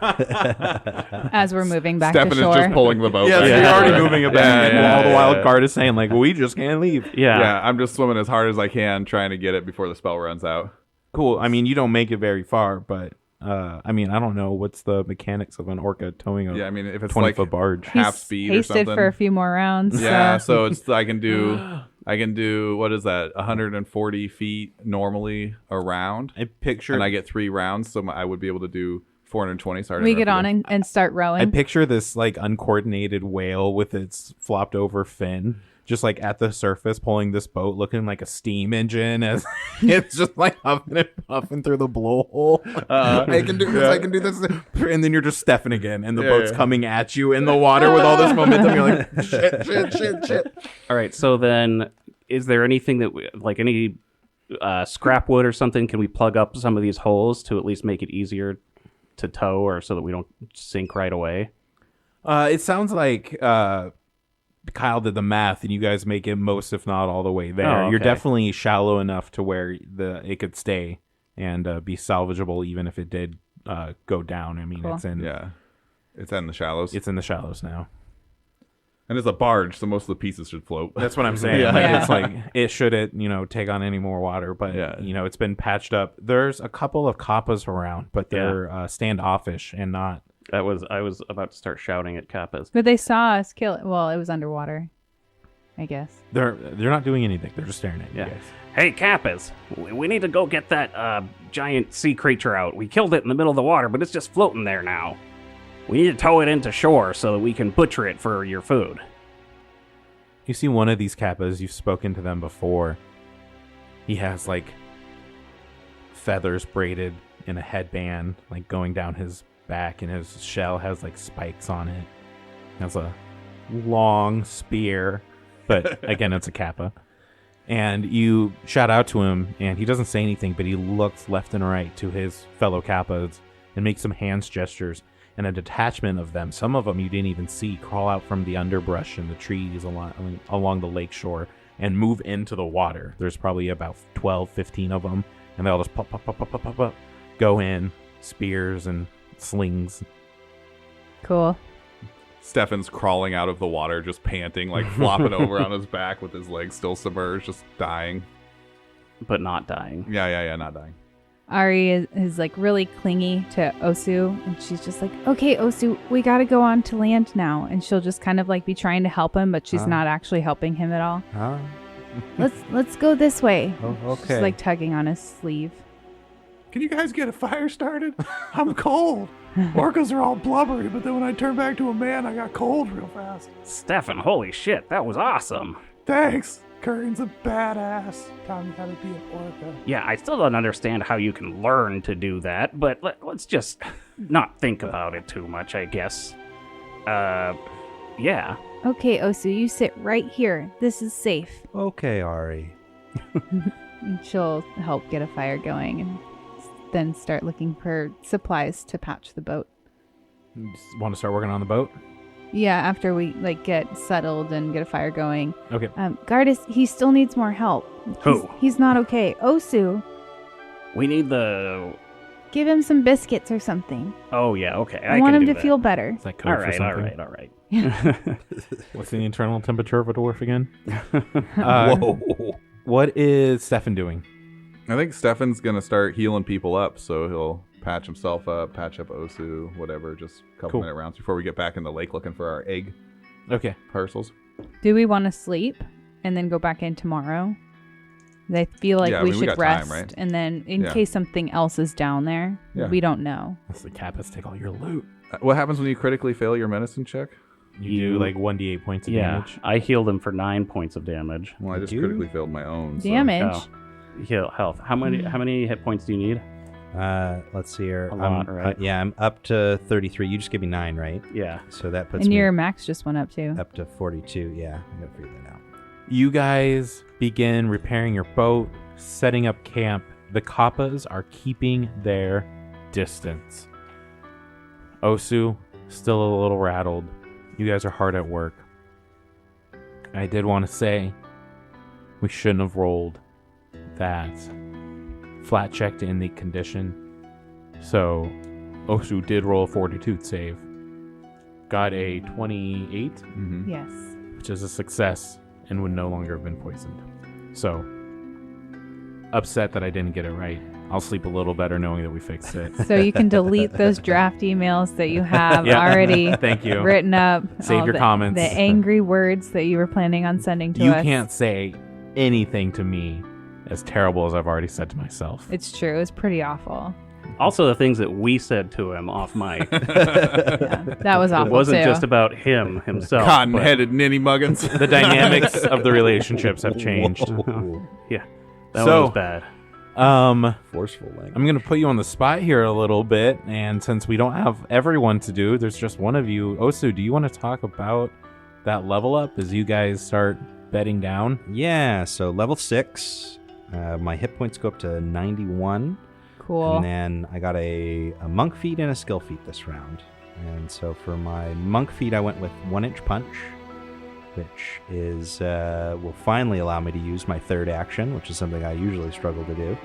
As we're moving back Stefan to is shore. just pulling the boat. Yeah, back. so you're already moving it back. Yeah, while the yeah, wild yeah. card is saying, like, we just can't leave. Yeah. Yeah, I'm just swimming as hard as I can, trying to get it before the spell runs out. Cool. I mean, you don't make it very far, but I mean, I don't know what's the mechanics of an orca towing a Yeah, I mean, if it's 20-foot like barge. half He's speed or hasted something. for a few more rounds. Yeah, so it's I can do what is that? 140 feet normally around, I picture and I get 3 rounds, so I would be able to do 420. Sorry, to we get interrupt on you. and start I rowing. picture this like uncoordinated whale with its flopped over fin, just like at the surface, pulling this boat, looking like a steam engine as it's just like huffing and puffing through the blowhole. I can do this. I can do this, and then you're just Stefan again, and the boat's coming at you in the water with all this momentum. You're like, shit. All right. So then, is there anything that like any scrap wood or something? Can we plug up some of these holes to at least make it easier to tow, or so that we don't sink right away? It sounds like Kyle did the math, and you guys make it most, if not all the way there. Oh, You're okay. definitely shallow enough to where it could stay and be salvageable, even if it did go down. I mean, Cool. it's in It's in the shallows. it's in the shallows now. And it's a barge, so most of the pieces should float. That's what I'm saying. Yeah. Like, Yeah. it's like it shouldn't, take on any more water, but Yeah. it's been patched up. There's a couple of kappas around, but they're standoffish and not. I was about to start shouting at Kappas. But they saw us kill it. Well, it was underwater, I guess. They're not doing anything. They're just staring at you Yeah. guys. Hey, Kappas, we need to go get that giant sea creature out. We killed it in the middle of the water, but it's just floating there now. We need to tow it into shore so that we can butcher it for your food. You see one of these kappas, you've spoken to them before. He has like feathers braided in a headband, like going down his back, and his shell has like spikes on it. He has a long spear, but again, it's a kappa. And you shout out to him, and he doesn't say anything, but he looks left and right to his fellow kappas and makes some hands gestures. And a detachment of them, some of them you didn't even see, crawl out from the underbrush and the trees along the lake shore and move into the water. There's probably about 12, 15 of them, and they all just pop, go in, spears and slings. Cool. Stefan's crawling out of the water, just panting, like flopping over on his back with his legs still submerged, just dying. But not dying. Yeah, not dying. Ari is like really clingy to Osu, and she's just like, okay, Osu, we gotta go on to land now. And she'll just kind of like be trying to help him, but she's not actually helping him at all. Huh? Let's go this way. Oh, She's okay. like tugging on his sleeve. Can you guys get a fire started? I'm cold. Orcas are all blubbery, but then when I turn back to a man, I got cold real fast. Stefan, holy shit, that was awesome. Thanks. Currin's a badass. Taught me how to be an orca. Yeah, I still don't understand how you can learn to do that, but let's just not think about it too much, I guess. Yeah. Okay, Osu, you sit right here. This is safe. Okay, Ari. And she'll help get a fire going and then start looking for supplies to patch the boat. You just want to start working on the boat? Yeah, after we like get settled and get a fire going. Okay. Gardis, he still needs more help. Who? He's not okay. Osu, We need the... give him some biscuits or something. Oh, yeah, okay. I want can him do to that. feel better. Is that code All for right, something? all right. What's the internal temperature of a dwarf again? Whoa. What is Stefan doing? I think Stefan's gonna start healing people up, so he'll patch himself up, patch up Osu, whatever, just a couple Cool. minute rounds before we get back in the lake looking for our egg Okay. parcels. Do we want to sleep and then go back in tomorrow? I feel like Yeah, I we mean, we should got time, rest, right? and then in Yeah. case something else is down there, Yeah. we don't know. That's the kappas take all your loot. What happens when you critically fail your medicine check? You do like 1d8 points of Yeah, damage. I healed him for 9 points of damage. Well, I just You? critically failed my own. so- Damage. Oh. Heal health. How many hit points do you need? Let's see here. A lot, right? Yeah, I'm up to 33. You just give me 9, right? Yeah. So that puts And me your max just went up too. up to 42. Yeah, I gotta figure that out. You guys begin repairing your boat, setting up camp. The kappas are keeping their distance. Osu, still a little rattled. You guys are hard at work. I did want to say we shouldn't have rolled that flat checked in the condition. So Osu did roll a fortitude save. Got a 28, Yes. which is a success and would no longer have been poisoned. So, upset that I didn't get it right. I'll sleep a little better knowing that we fixed it. So you can delete those draft emails that you have Yeah. already Thank you. written up. Save all your the, comments. The angry words that you were planning on sending to You us. can't say anything to me as terrible as I've already said to myself. It's true. It's pretty awful. Also, the things that we said to him off mic. Yeah, that was awful It wasn't too. just about him himself. but- Cotton-headed ninny muggins. The dynamics of the relationships have changed. Yeah, that So- one was bad. Forceful language. I'm going to put you on the spot here a little bit, and since we don't have everyone to do, there's just one of you. Osu, do you want to talk about that level up as you guys start bedding down? Yeah, so level 6, my hit points go up to 91. Cool. And then I got a monk feat and a skill feat this round. And so for my monk feat, I went with 1-inch punch, which is will finally allow me to use my third action, which is something I usually struggle to do.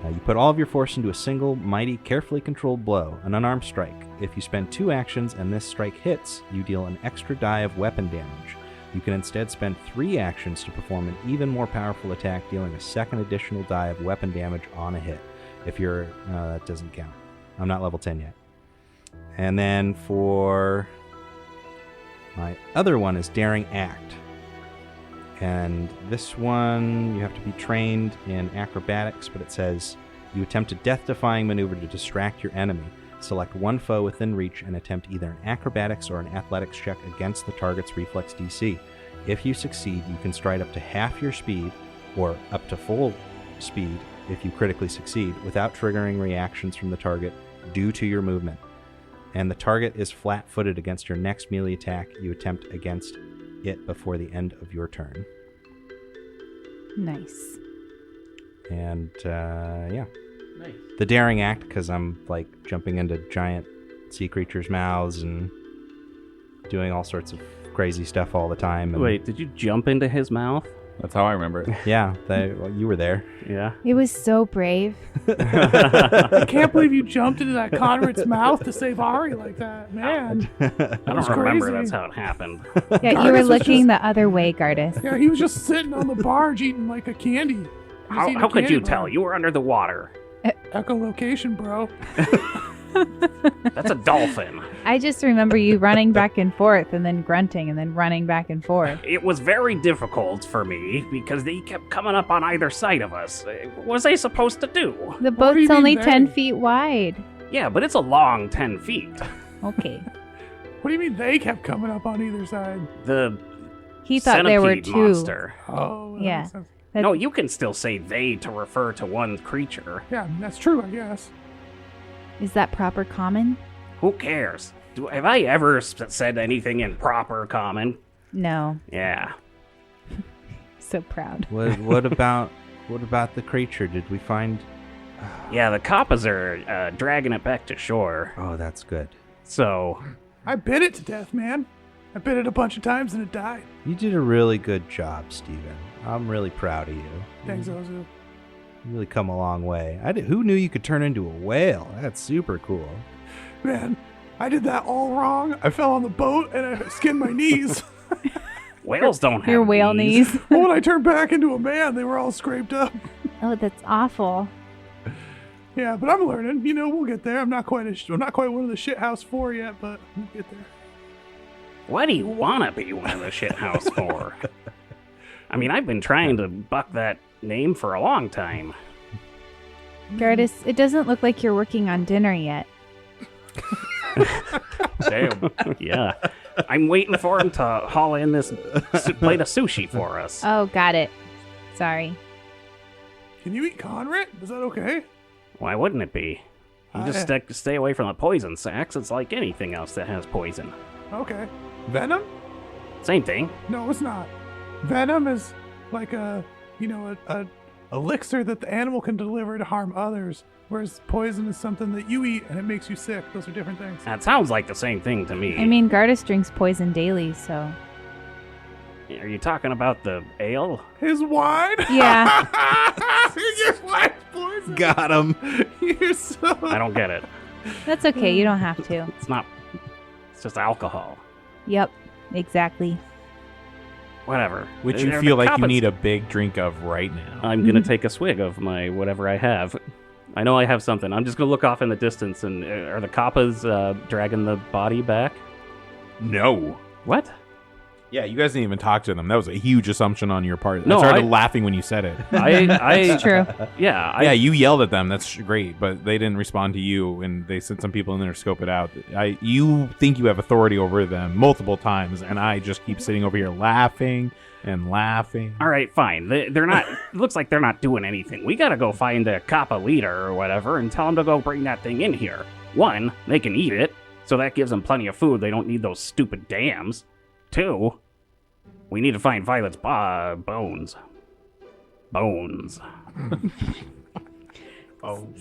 You put all of your force into a single, mighty, carefully controlled blow, an unarmed strike. If you spend 2 actions and this strike hits, you deal an extra die of weapon damage. You can instead spend 3 actions to perform an even more powerful attack, dealing a second additional die of weapon damage on a hit. If you're, that doesn't count. I'm not level 10 yet. And then for my other one is Daring Act. And this one, you have to be trained in acrobatics, but it says you attempt a death-defying maneuver to distract your enemy. Select one foe within reach and attempt either an acrobatics or an athletics check against the target's reflex DC. If you succeed, you can stride up to half your speed or up to full speed if you critically succeed without triggering reactions from the target due to your movement. And the target is flat-footed against your next melee attack you attempt against it before the end of your turn. Nice. And yeah. Nice. The Daring Act, because I'm like jumping into giant sea creatures' mouths and doing all sorts of crazy stuff all the time. And Wait, did you jump into his mouth? That's how I remember it. yeah, well, you were there. Yeah. It was so brave. I can't believe you jumped into that Conrad's mouth to save Ari like that, man. I don't was remember crazy. that's how it happened. Yeah, you Gardus were was looking just- the other way, Gardus. Yeah, he was just sitting on the barge eating like a candy. He was eating a How could candy you bar. tell? You were under the water. Echolocation, bro. That's a dolphin. I just remember you running back and forth and then grunting and then running back and forth. It was very difficult for me because they kept coming up on either side of us. What was I supposed to do? The What do you boat's only mean 10 they? feet wide. Yeah, but it's a long 10 feet. Okay. What do you mean they kept coming up on either side? The He thought there were centipede 2. monster. Oh, that Yeah. makes sense. That- No, you can still say they to refer to one creature. Yeah, I mean, that's true, I guess. Is that proper common? Who cares? Have I ever said anything in proper common? No. Yeah. So proud. What about the creature? Did we find? Yeah, the coppers are dragging it back to shore. Oh, that's good. So, I bit it to death, man. I bit it a bunch of times and it died. You did a really good job, Steven. I'm really proud of you. Thanks, Ozu. You really come a long way. Who knew you could turn into a whale? That's super cool. Man, I did that all wrong. I fell on the boat and I skinned my knees. whales don't have Your whale knees. Well, when I turned back into a man, they were all scraped up. Oh, that's awful. Yeah, but I'm learning. You know, we'll get there. I'm not quite one of the shithouse 4 yet, but we'll get there. What do you want to be one of the shithouse for? I mean, I've been trying to buck that name for a long time. Gardus, it doesn't look like you're working on dinner yet. Damn. Yeah. I'm waiting for him to haul in this plate of sushi for us. Oh, got it. Sorry. Can you eat Conrad? Is that okay? Why wouldn't it be? You just stay away from the poison sacks. It's like anything else that has poison. Okay. Venom? Same thing. No, it's not. Venom is like a elixir that the animal can deliver to harm others, whereas poison is something that you eat and it makes you sick. Those are different things. That sounds like the same thing to me. I mean, Gardus drinks poison daily, so. Are you talking about the ale? His wine? Yeah. Your wine's poison. Got him. You're so... I don't get it. That's okay. You don't have to. It's not. It's just alcohol. Yep. Exactly. Whatever. Which you They're feel the like you Kappas. need a big drink of right now. I'm gonna take a swig of my whatever I have. I know I have something. I'm just gonna look off in the distance, and are the Kappas dragging the body back? No. What? Yeah, you guys didn't even talk to them. That was a huge assumption on your part. No, I started I- laughing when you said it. It's true. Yeah. Yeah, you yelled at them. That's great, but they didn't respond to you, and they sent some people in there to scope it out. You think you have authority over them multiple times, and I just keep sitting over here laughing and laughing. All right, fine. They're not. It looks like they're not doing anything. We gotta go find the Kappa leader or whatever and tell them to go bring that thing in here. One, they can eat it, so that gives them plenty of food. They don't need those stupid dams. Two, we need to find Violet's bones. Bones.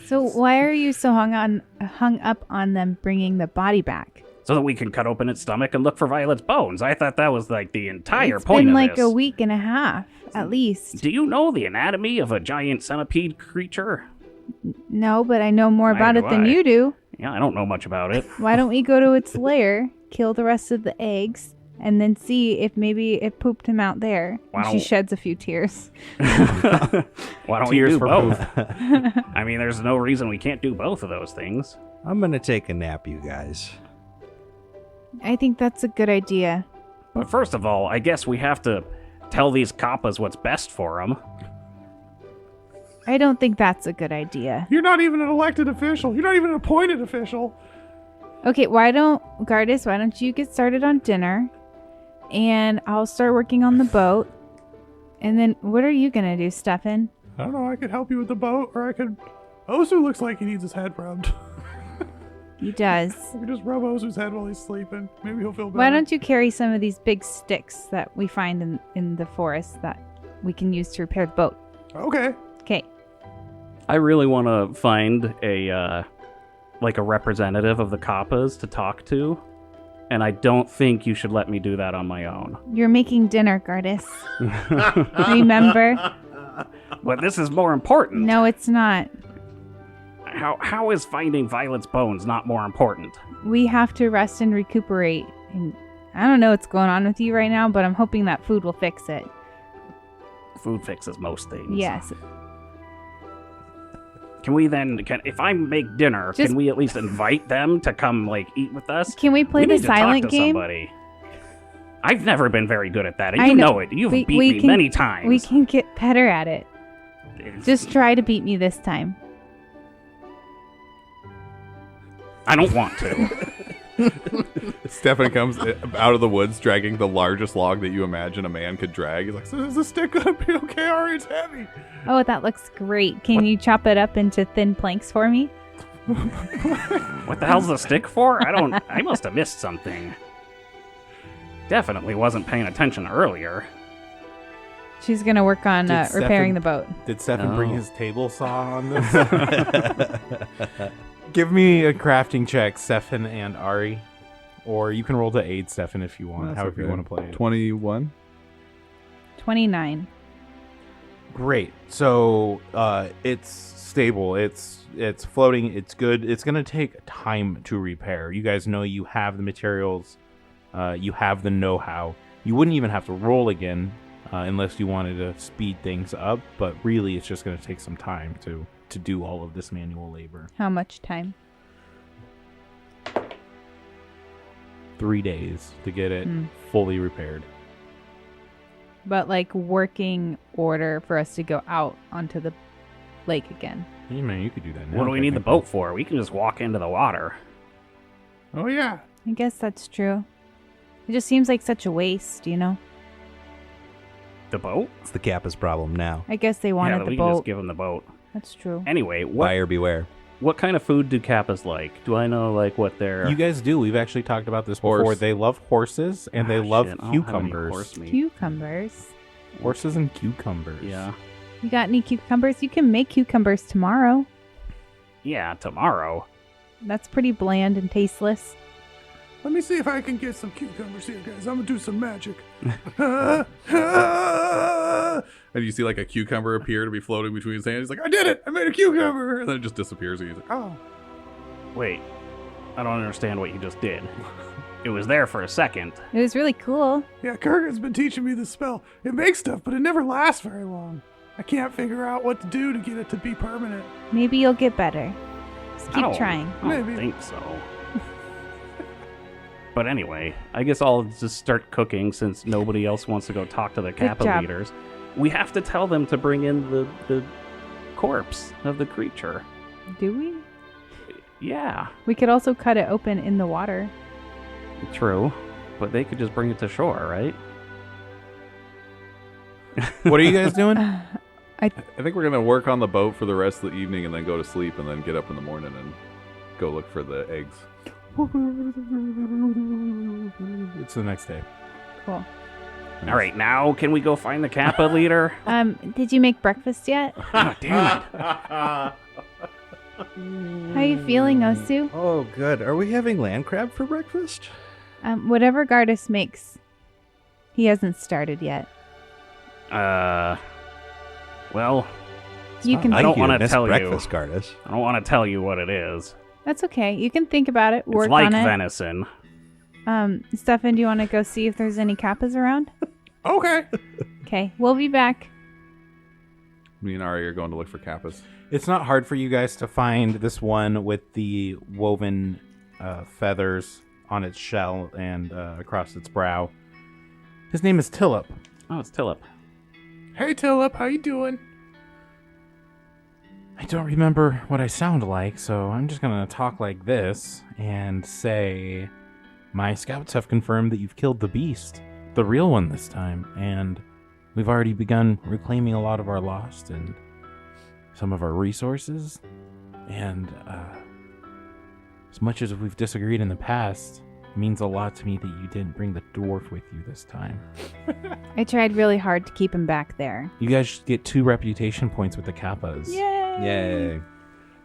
So why are you so hung up on them bringing the body back? So that we can cut open its stomach and look for Violet's bones. I thought that was like the entire It's point been of like this. a week and a half, at least. Do you know the anatomy of a giant centipede creature? No, but I know more about Neither it than do I. you do. Yeah, I don't know much about it. Why don't we go to its lair, kill the rest of the eggs, and then see if maybe it pooped him out there? Why And she don't- sheds a few tears. Why don't we Tears do for both? I mean, there's no reason we can't do both of those things. I'm gonna take a nap, you guys. I think that's a good idea. But first of all, I guess we have to tell these Kappas what's best for them. I don't think that's a good idea. You're not even an elected official. You're not even an appointed official. Okay, Gardis, why don't you get started on dinner? And I'll start working on the boat. And then what are you going to do, Stefan? I don't know. I could help you with the boat, or I could... Osu looks like he needs his head rubbed. He does. I could just rub Osu's head while he's sleeping. Maybe he'll feel better. Why don't you carry some of these big sticks that we find in the forest that we can use to repair the boat? Okay. Okay. I really want to find a representative of the Kappas to talk to, and I don't think you should let me do that on my own. You're making dinner, Gardis. Remember? But this is more important. No, it's not. How is finding Violet's bones not more important? We have to rest and recuperate. And I don't know what's going on with you right now, but I'm hoping that food will fix it. Food fixes most things. Yes. Can we then, if I make dinner, Just- can we at least invite them to come, eat with us? Can we play We the need to talk silent to game? somebody. I've never been very good at that, and I you know. know it. You've We- beat we me can- many times. We can get better at it. Just try to beat me this time. I don't want to. Stefan comes out of the woods dragging the largest log that you imagine a man could drag. He's like, So is the stick gonna be okay? Ari, it's heavy. Oh, that looks great. Can you chop it up into thin planks for me? What the hell's the stick for? I must have missed something. Definitely wasn't paying attention earlier. She's going to work on Did repairing Stefan- the boat. Did Stefan bring Oh. his table saw on this? Give me a crafting check, Stefan and Ari. Or you can roll to aid Stefan if you want, That's however you okay. want to play it. 21. 29. Great. So it's stable. It's floating. It's good. It's gonna take time to repair. You guys know you have the materials. You have the know-how. You wouldn't even have to roll again unless you wanted to speed things up. But really, it's just gonna take some time to do all of this manual labor. How much time? 3 days to get it Hmm. fully repaired. But like working order for us to go out onto the lake again. Hey, man, you could do that now. What do we need the technically. boat for? We can just walk into the water. Oh, yeah. I guess that's true. It just seems like such a waste, you know? The boat? It's the Kappa's problem now. I guess they Yeah, wanted we the can just boat. give them the boat. That's true. Anyway, what Buyer beware. what kind of food do Kappas like? Do I know what they're... You guys do. We've actually talked about this before. Horse. They love horses and they love Shit, I don't have any cucumbers. horse meat. Cucumbers. Horses and cucumbers. Yeah. You got any cucumbers? You can make cucumbers tomorrow. Yeah, tomorrow. That's pretty bland and tasteless. Let me see if I can get some cucumbers here, guys. I'm gonna do some magic. And you see like a cucumber appear to be floating between his hands. He's like, I did it! I made a cucumber! And then it just disappears. And he's like, oh. Wait, I don't understand what you just did. It was there for a second. It was really cool. Yeah, Kurgan's been teaching me this spell. It makes stuff, but it never lasts very long. I can't figure out what to do to get it to be permanent. Maybe you'll get better. Just I keep don't- trying. I don't Maybe. think so. But anyway, I guess I'll just start cooking since nobody else wants to go talk to the Kappa job. leaders. We have to tell them to bring in the corpse of the creature. Do we? Yeah, We could also cut it open in the water. true. But they could just bring it to shore, right? What are you guys doing? I think we're gonna work on the boat for the rest of the evening and then go to sleep and then get up in the morning and go look for the eggs. It's the next day. Cool. All right, now can we go find the Kappa leader? Did you make breakfast yet? Ah, damn it. How are you feeling, Osu? Oh, good. Are we having land crab for breakfast? Whatever Gardas makes. He hasn't started yet. Well, You can. I don't Thank you, wanna Miss tell you. breakfast, Gardas. I don't want to tell you what it is. That's okay. You can think about it. Work It's like on it. venison. Stefan, do you want to go see if there's any Kappas around? Okay. Okay, we'll be back. Me and Ari are going to look for Kappas. It's not hard for you guys to find this one with the woven feathers on its shell and across its brow. His name is Tillip. Oh, it's Tillip. Hey, Tillip, how you doing? I don't remember what I sound like, so I'm just gonna talk like this and say, my scouts have confirmed that you've killed the beast, the real one this time, and we've already begun reclaiming a lot of our lost and some of our resources. And as much as we've disagreed in the past, it means a lot to me that you didn't bring the dwarf with you this time. I tried really hard to keep him back there. You guys should get 2 reputation points with the Kappas. Yay! Yay.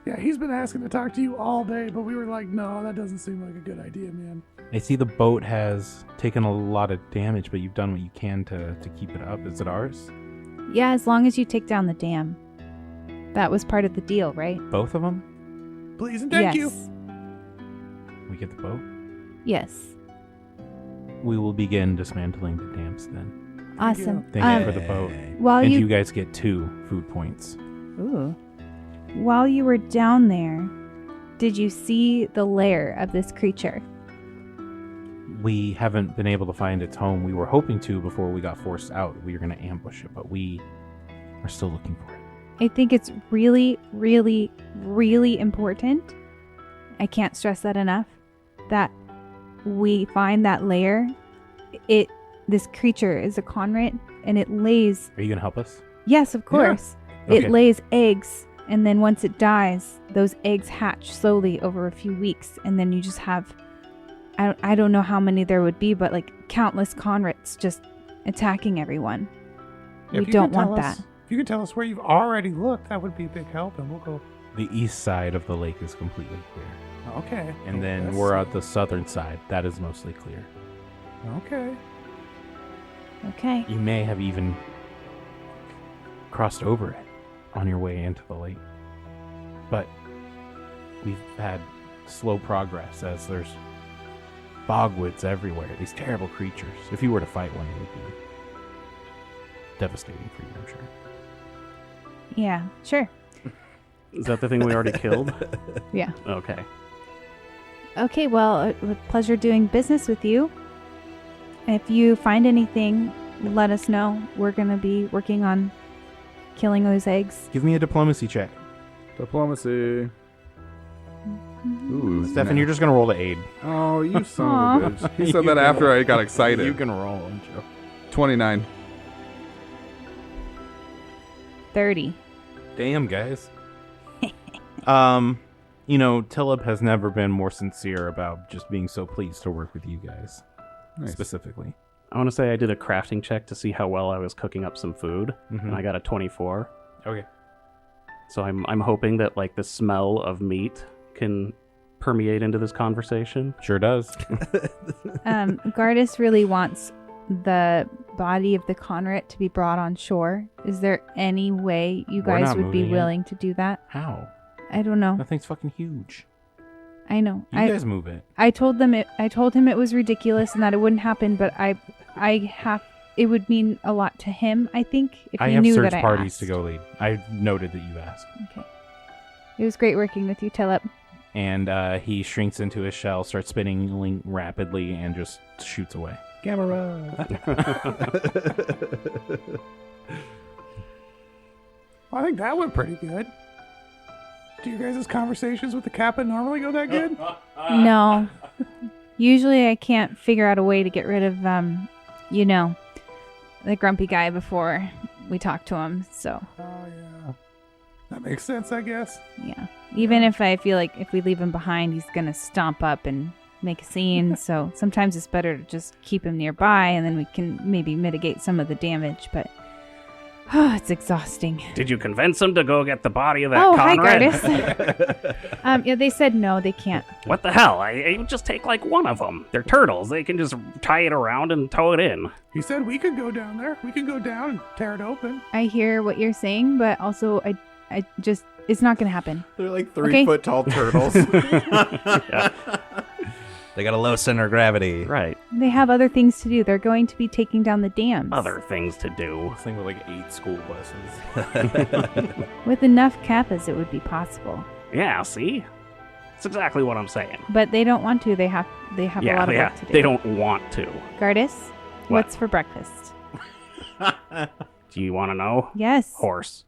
Yeah, he's been asking to talk to you all day, but we were like, no, that doesn't seem like a good idea, man. I see the boat has taken a lot of damage, but you've done what you can to keep it up. Is it ours? Yeah, as long as you take down the dam. That was part of the deal, right? Both of them? Please and thank you. We get the boat? Yes. We will begin dismantling the dams then. Awesome. Thank you for the boat. While And you you guys get 2 food points. Ooh. While you were down there, did you see the lair of this creature? We haven't been able to find its home. We were hoping to before we got forced out. We were going to ambush it, but we are still looking for it. I think it's really, really, really important. I can't stress that enough. That we find that lair. This creature is a conrit, and it lays. Are you going to help us? Yes, of course. Okay. It lays eggs, and then once it dies, those eggs hatch slowly over a few weeks, and then you just have. I don't know how many there would be, but like countless conrits just attacking everyone. If We you don't can tell want us- that. If you can tell us where you've already looked, that would be a big help, and we'll go. The east side of the lake is completely clear. Okay. And then That's- we're at the southern side. That is mostly clear. Okay. Okay. You may have even crossed over it on your way into the lake. But we've had slow progress as there's bogwoods everywhere, these terrible creatures. If you were to fight one, it would be devastating for you, I'm sure. Yeah, sure. Is that the thing we already killed? Yeah. Okay. Okay, well, it was a pleasure doing business with you. If you find anything, let us know. We're going to be working on killing those eggs. Give me a diplomacy check. Diplomacy. Ooh, Stefan, you're just going to roll to aid. Oh, you son of a bitch. He said that after I got excited. You can roll, Joe. 29. 30. Damn, guys. You know, Tillip has never been more sincere about just being so pleased to work with you guys, Nice. specifically. I want to say I did a crafting check to see how well I was cooking up some food, and I got a 24. Okay. So I'm hoping that like the smell of meat can permeate into this conversation. Sure does. Gardas really wants the body of the Conrit to be brought on shore. Is there any way you We're guys not would be moving it. willing to do that? How? I don't know. That thing's fucking huge. I know. You guys move it. I told him it was ridiculous and that it wouldn't happen, but it would mean a lot to him, I think, if I he have knew search that I parties asked. to go lead. I noted that you asked. Okay. It was great working with you, Tillip. And he shrinks into his shell, starts spinning rapidly, and just shoots away. Camera. I think that went pretty good. Do your guys' conversations with the Kappa normally go that good? No. Usually I can't figure out a way to get rid of, the grumpy guy before we talk to him. So, Oh, yeah. That makes sense, I guess. yeah. Even if I feel like if we leave him behind, he's going to stomp up and make a scene. So sometimes it's better to just keep him nearby and then we can maybe mitigate some of the damage. But, it's exhausting. Did you convince him to go get the body of that Oh, hi, Conrad? Gardis. Yeah, they said no, they can't. What the hell? I would just take like one of them. They're turtles. They can just tie it around and tow it in. He said we could go down there. We could go down and tear it open. I hear what you're saying, but also I just, it's not going to happen. They're like Okay. 3-foot tall turtles. They got a low center of gravity. Right. They have other things to do. They're going to be taking down the dams. Other things to do. This thing with like 8 school buses. With enough Kappas, it would be possible. Yeah, see? That's exactly what I'm saying. But they don't want to. They have a lot of work to do. They don't want to. Gardis, What? what's for breakfast? Do you want to know? Yes. Horse.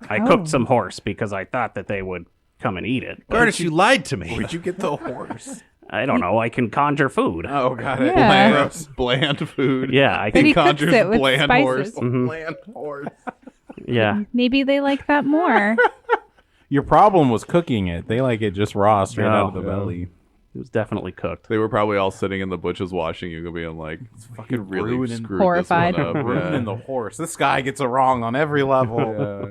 I Oh. cooked some horse because I thought that they would come and eat it. Gardas, you lied to me. Where'd you get the horse? I don't know. I can conjure food. Oh, got it. Yeah. Bland food. Yeah, I But can. he cooks conjures it with bland spices. horse. Mhm. Bland horse. Yeah. Maybe they like that more. Your problem was cooking it. They like it just raw, straight out of the Yeah. belly. It was definitely cooked. They were probably all sitting in the bushes watching you, being like, "It's fucking really ruining- screwed Horrified. this one up." Ruining the horse. This guy gets it wrong on every level. Yeah.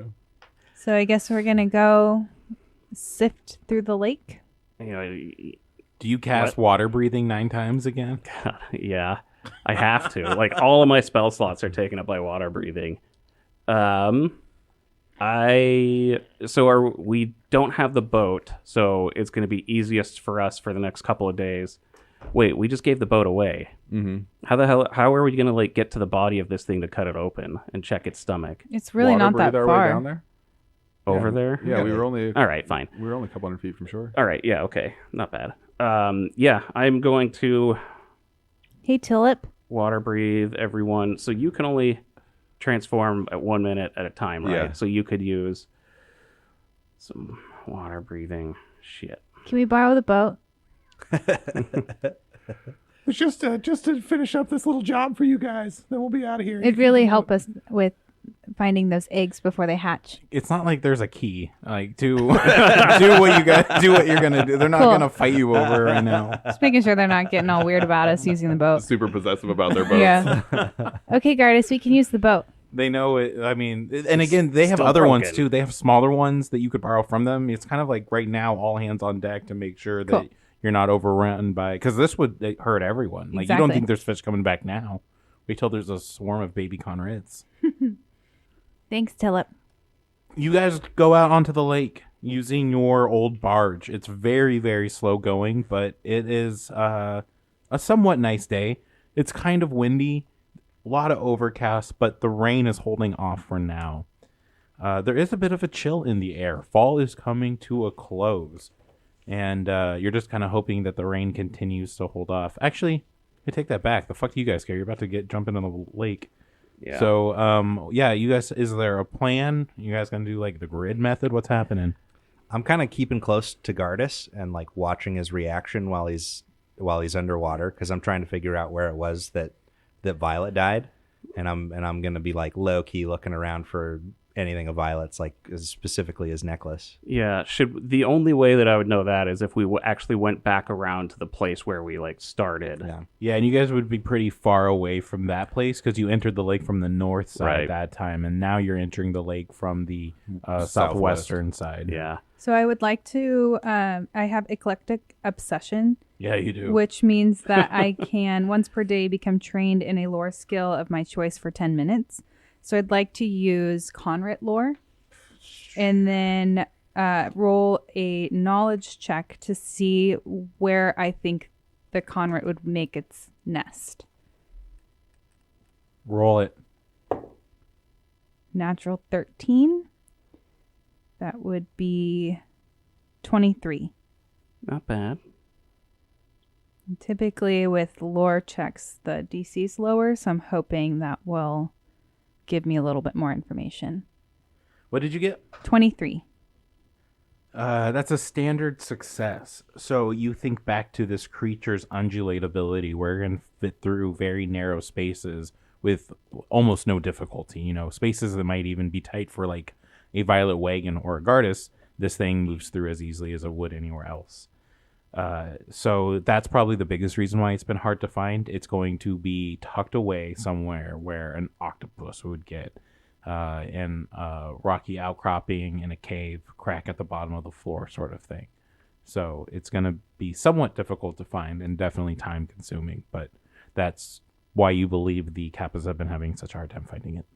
So I guess we're going to go sift through the lake. You know, Do you cast water breathing 9 times again? yeah, I have to. Like all of my spell slots are taken up by water breathing. We don't have the boat, so it's going to be easiest for us for the next couple of days. Wait, we just gave the boat away. Mm-hmm. How are we going to like get to the body of this thing to cut it open and check its stomach? It's really not that our way far. down there. Over there? Yeah, we were only All right, fine. a couple hundred feet from shore. All right, yeah, okay. Not bad. Yeah, I'm going to Hey, Tillip. water breathe everyone. So you can only transform at 1 minute at a time, right? Yeah. So you could use some water breathing shit. Can we borrow the boat? It's just to finish up this little job for you guys. Then we'll be out of here. It'd really help us with finding those eggs before they hatch. It's not like there's a key. Like do do what you're gonna do. They're not Cool. gonna fight you over it right now. Just making sure they're not getting all weird about us using the boat. Super possessive about their boats. Yeah. Okay, Gardis, we can use the boat. They know it. I mean, and again, they have still other ones broken. too. They have smaller ones that you could borrow from them. It's kind of like right now, all hands on deck to make sure that Cool. you're not overrun by. Because this would hurt everyone. Like you don't Exactly. think there's fish coming back now. Wait till there's a swarm of baby Conrads. Thanks, Tillip. You guys go out onto the lake using your old barge. It's very, very slow going, but it is a somewhat nice day. It's kind of windy, a lot of overcast, but the rain is holding off for now. There is a bit of a chill in the air. Fall is coming to a close, and you're just kind of hoping that the rain continues to hold off. Actually, I take that back. The fuck do you guys care? You're about to jump into the lake. Yeah. So, you guys, is there a plan? You guys gonna do like the grid method? What's happening? I'm kind of keeping close to Gardas and like watching his reaction while he's underwater because I'm trying to figure out where it was that Violet died, and I'm gonna be like low key looking around for anything of Violet's, like specifically his necklace. Yeah, the only way that I would know that is if we actually went back around to the place where we like started. Yeah. Yeah, and you guys would be pretty far away from that place because you entered the lake from the north side Right. that time, and now you're entering the lake from the southwestern side. Yeah. So I would like to. I have eclectic obsession, Yeah, you do. which means that I can once per day become trained in a lore skill of my choice for 10 minutes. So I'd like to use Conrit lore, and then roll a knowledge check to see where I think the Conrit would make its nest. Roll it. Natural 13. That would be 23. Not bad. Typically with lore checks, the DC's lower, so I'm hoping that will give me a little bit more information. What did you get? 23. That's a standard success. So you think back to this creature's undulate ability where it can fit through very narrow spaces with almost no difficulty. You know, spaces that might even be tight for like a violet wagon or a Gardas. This thing moves through as easily as it would anywhere else. So that's probably the biggest reason why it's been hard to find. It's going to be tucked away somewhere where an octopus would get in a rocky outcropping in a cave, crack at the bottom of the floor sort of thing. So it's going to be somewhat difficult to find and definitely time consuming, but that's why you believe the Kappas have been having such a hard time finding it.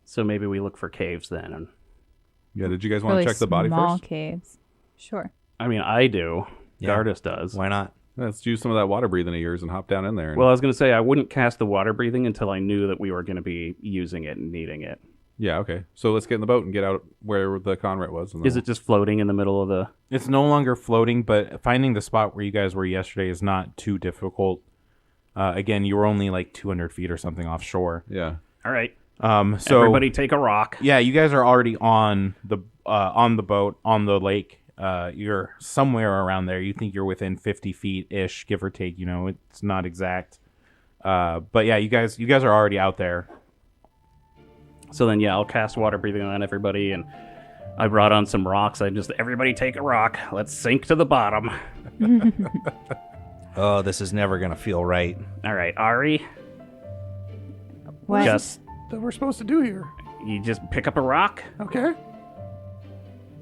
So maybe we look for caves then. And Yeah, did you guys want Really to check the body small first? caves. Sure. I mean, I do. Yeah. Gardas does. Why not? Let's use some of that water breathing of yours and hop down in there. And, Well, I was going to say I wouldn't cast the water breathing until I knew that we were going to be using it and needing it. yeah, okay. So let's get in the boat and get out where the Conrit was. And then Is it just floating in the middle of the... It's no longer floating, but finding the spot where you guys were yesterday is not too difficult. Again, you were only like 200 feet or something offshore. Yeah. All right. So Everybody take a rock. yeah, you guys are already on the boat on the lake. You're somewhere around there. You think you're within 50 feet ish, give or take. You know, it's not exact. But yeah, you guys are already out there. So then, yeah, I'll cast water breathing on everybody, and I brought on some rocks. Everybody take a rock. Let's sink to the bottom. Oh, this is never going to feel right. All right, Ari, What? just That we're supposed to do here. you just pick up a rock, Okay.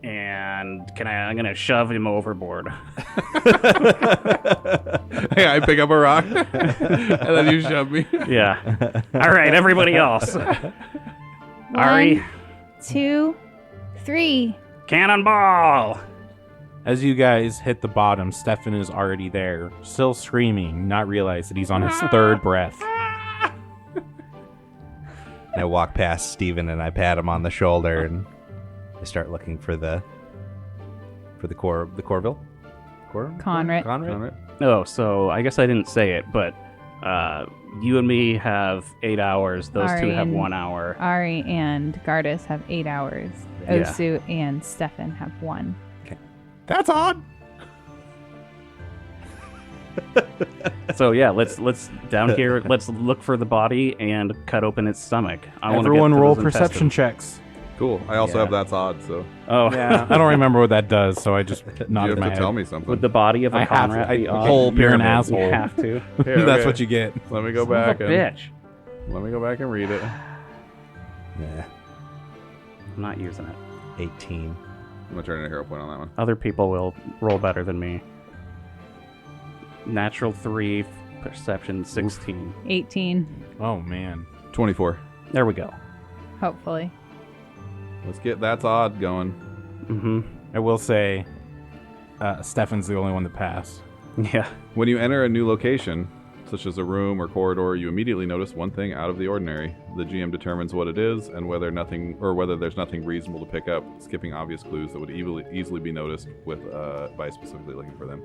and I'm gonna shove him overboard. Yeah, I pick up a rock, and then you shove me. Yeah. All right, everybody else. Ari, 1, 2, 3. cannonball. As you guys hit the bottom, Stefan is already there, still screaming, not realize that he's on his third breath. And I walk past Steven and I pat him on the shoulder and I start looking for the Corville? Conrit. Conrit? Oh, so I guess I didn't say it, but you and me have 8 hours. Those two Ari have and- 1 hour. Ari and Gardas have 8 hours. Yeah. Osu and Stefan have 1. That's odd. So yeah, let's down here. Let's look for the body and cut open its stomach. I wanna Everyone get to roll those perception intestines. checks. Cool. I also Yeah. have that's odd, so Oh, Yeah, I don't remember what that does, so I just you nodded have my to head. tell me something. would the body of a I have Conrad to. be odd? Hole, you're an You asshole. have to. Here, That's okay. what you get. Let me go Son of back a and bitch. let me go back and read it. Yeah, I'm not using it. 18. I'm gonna turn in a hero point on that one. Other people will roll better than me. Natural 3, perception 16. 18, Oh man. 24. There we go. hopefully. Let's get that's odd going. Mm-hmm. I will say, Stefan's the only one that passed. Yeah. When you enter a new location, such as a room or corridor, you immediately notice one thing out of the ordinary. The GM determines what it is and whether there's nothing reasonable to pick up, skipping obvious clues that would easily be noticed by specifically looking for them.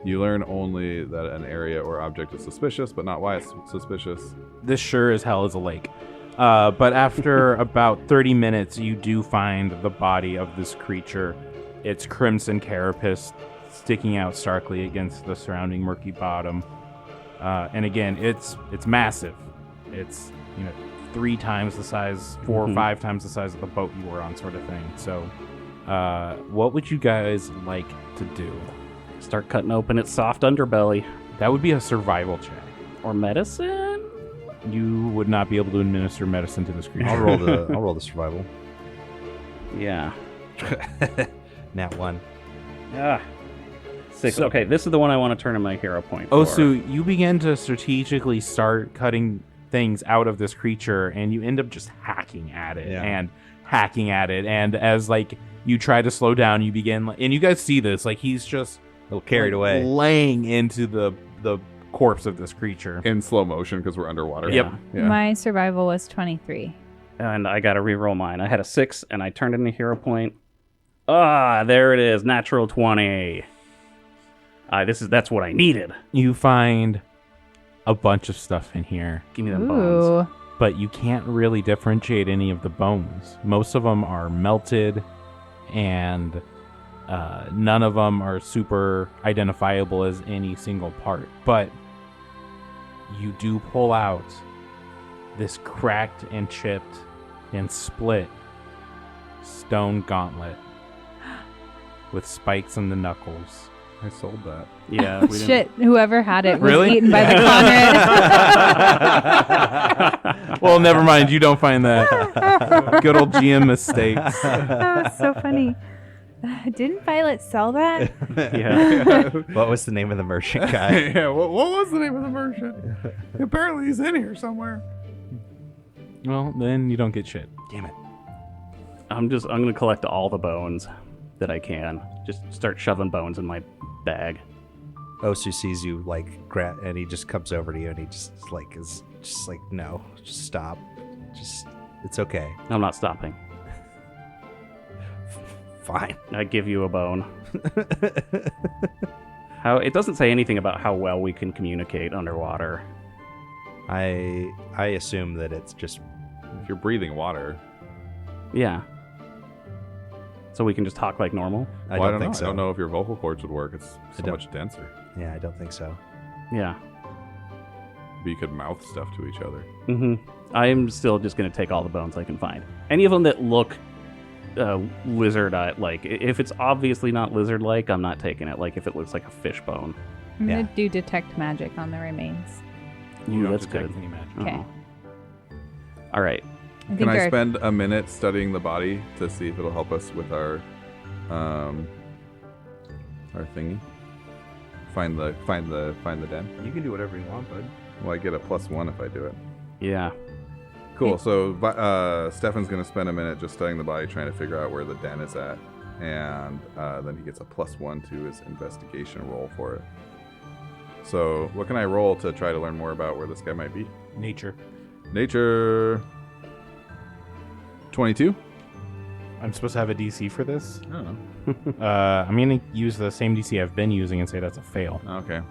You learn only that an area or object is suspicious, but not why it's suspicious. This sure as hell is a lake. But after about 30 minutes, you do find the body of this creature. Its crimson carapace sticking out starkly against the surrounding murky bottom. And again, it's massive. It's 3 times the size, 4 or 5 times the size of the boat you were on, sort of thing. So, what would you guys like to do? Start cutting open its soft underbelly. That would be a survival check. Or medicine? You would not be able to administer medicine to this creature. I'll roll the survival. Yeah. Nat 1. Ah. 6. So- Okay, this is the one I want to turn in my hero point for. So you begin to strategically start cutting things out of this creature, and you end up just hacking at it and hacking at it. And as like you try to slow down, you begin, and you guys see this, like he's just A little carried away. laying into the corpse of this creature. In slow motion because we're underwater. Yep. Yeah. My survival was 23. And I got to re-roll mine. I had a 6, and I turned in a hero point. Ah, there it is. Natural 20. That's what I needed. You find a bunch of stuff in here, Give me them bones. Ooh. but you can't really differentiate any of the bones. Most of them are melted, and none of them are super identifiable as any single part. But you do pull out this cracked and chipped and split stone gauntlet with spikes in the knuckles. I sold that. Yeah. We didn't- Shit, whoever had it was Really? eaten by the Conrad. Well, never mind. You don't find that. Good old GM mistakes. That was so funny. Didn't Violet sell that? Yeah. What was the name of the merchant guy? Yeah, what was the name of the merchant? Apparently he's in here somewhere. Well, then you don't get shit. Damn it. I'm going to collect all the bones that I can. Just start shoving bones in my bag. Osu sees you like and he just comes over to you and he just like is just like, no, just stop. Just it's okay. I'm not stopping. Fine. I give you a bone. It doesn't say anything about how well we can communicate underwater. I assume that it's just If you're breathing water, Yeah. So we can just talk like normal? I well, don't think know. so. I don't know if your vocal cords would work. It's so don't- much denser. Yeah, I don't think so. Yeah. But you could mouth stuff to each other. I'm still just going to take all the bones I can find. Any of them that look lizard-like. If it's obviously not lizard-like, I'm not taking it. Like if it looks like a fish bone. I'm Yeah. going to do detect magic on the remains. You Ooh, don't that's detect good. any magic. Okay. Uh-huh. All right. Can I our- spend a minute studying the body to see if it'll help us with our thingy? Find the den. You can do whatever you want, bud. Well, I get a +1 if I do it. Yeah. Cool. So Stefan's gonna spend a minute just studying the body, trying to figure out where the den is at, and then he gets a +1 to his investigation roll for it. So what can I roll to try to learn more about where this guy might be? Nature. Nature. 22. I'm supposed to have a DC for this. I don't know. I'm going to use the same DC I've been using and say that's a fail. Okay.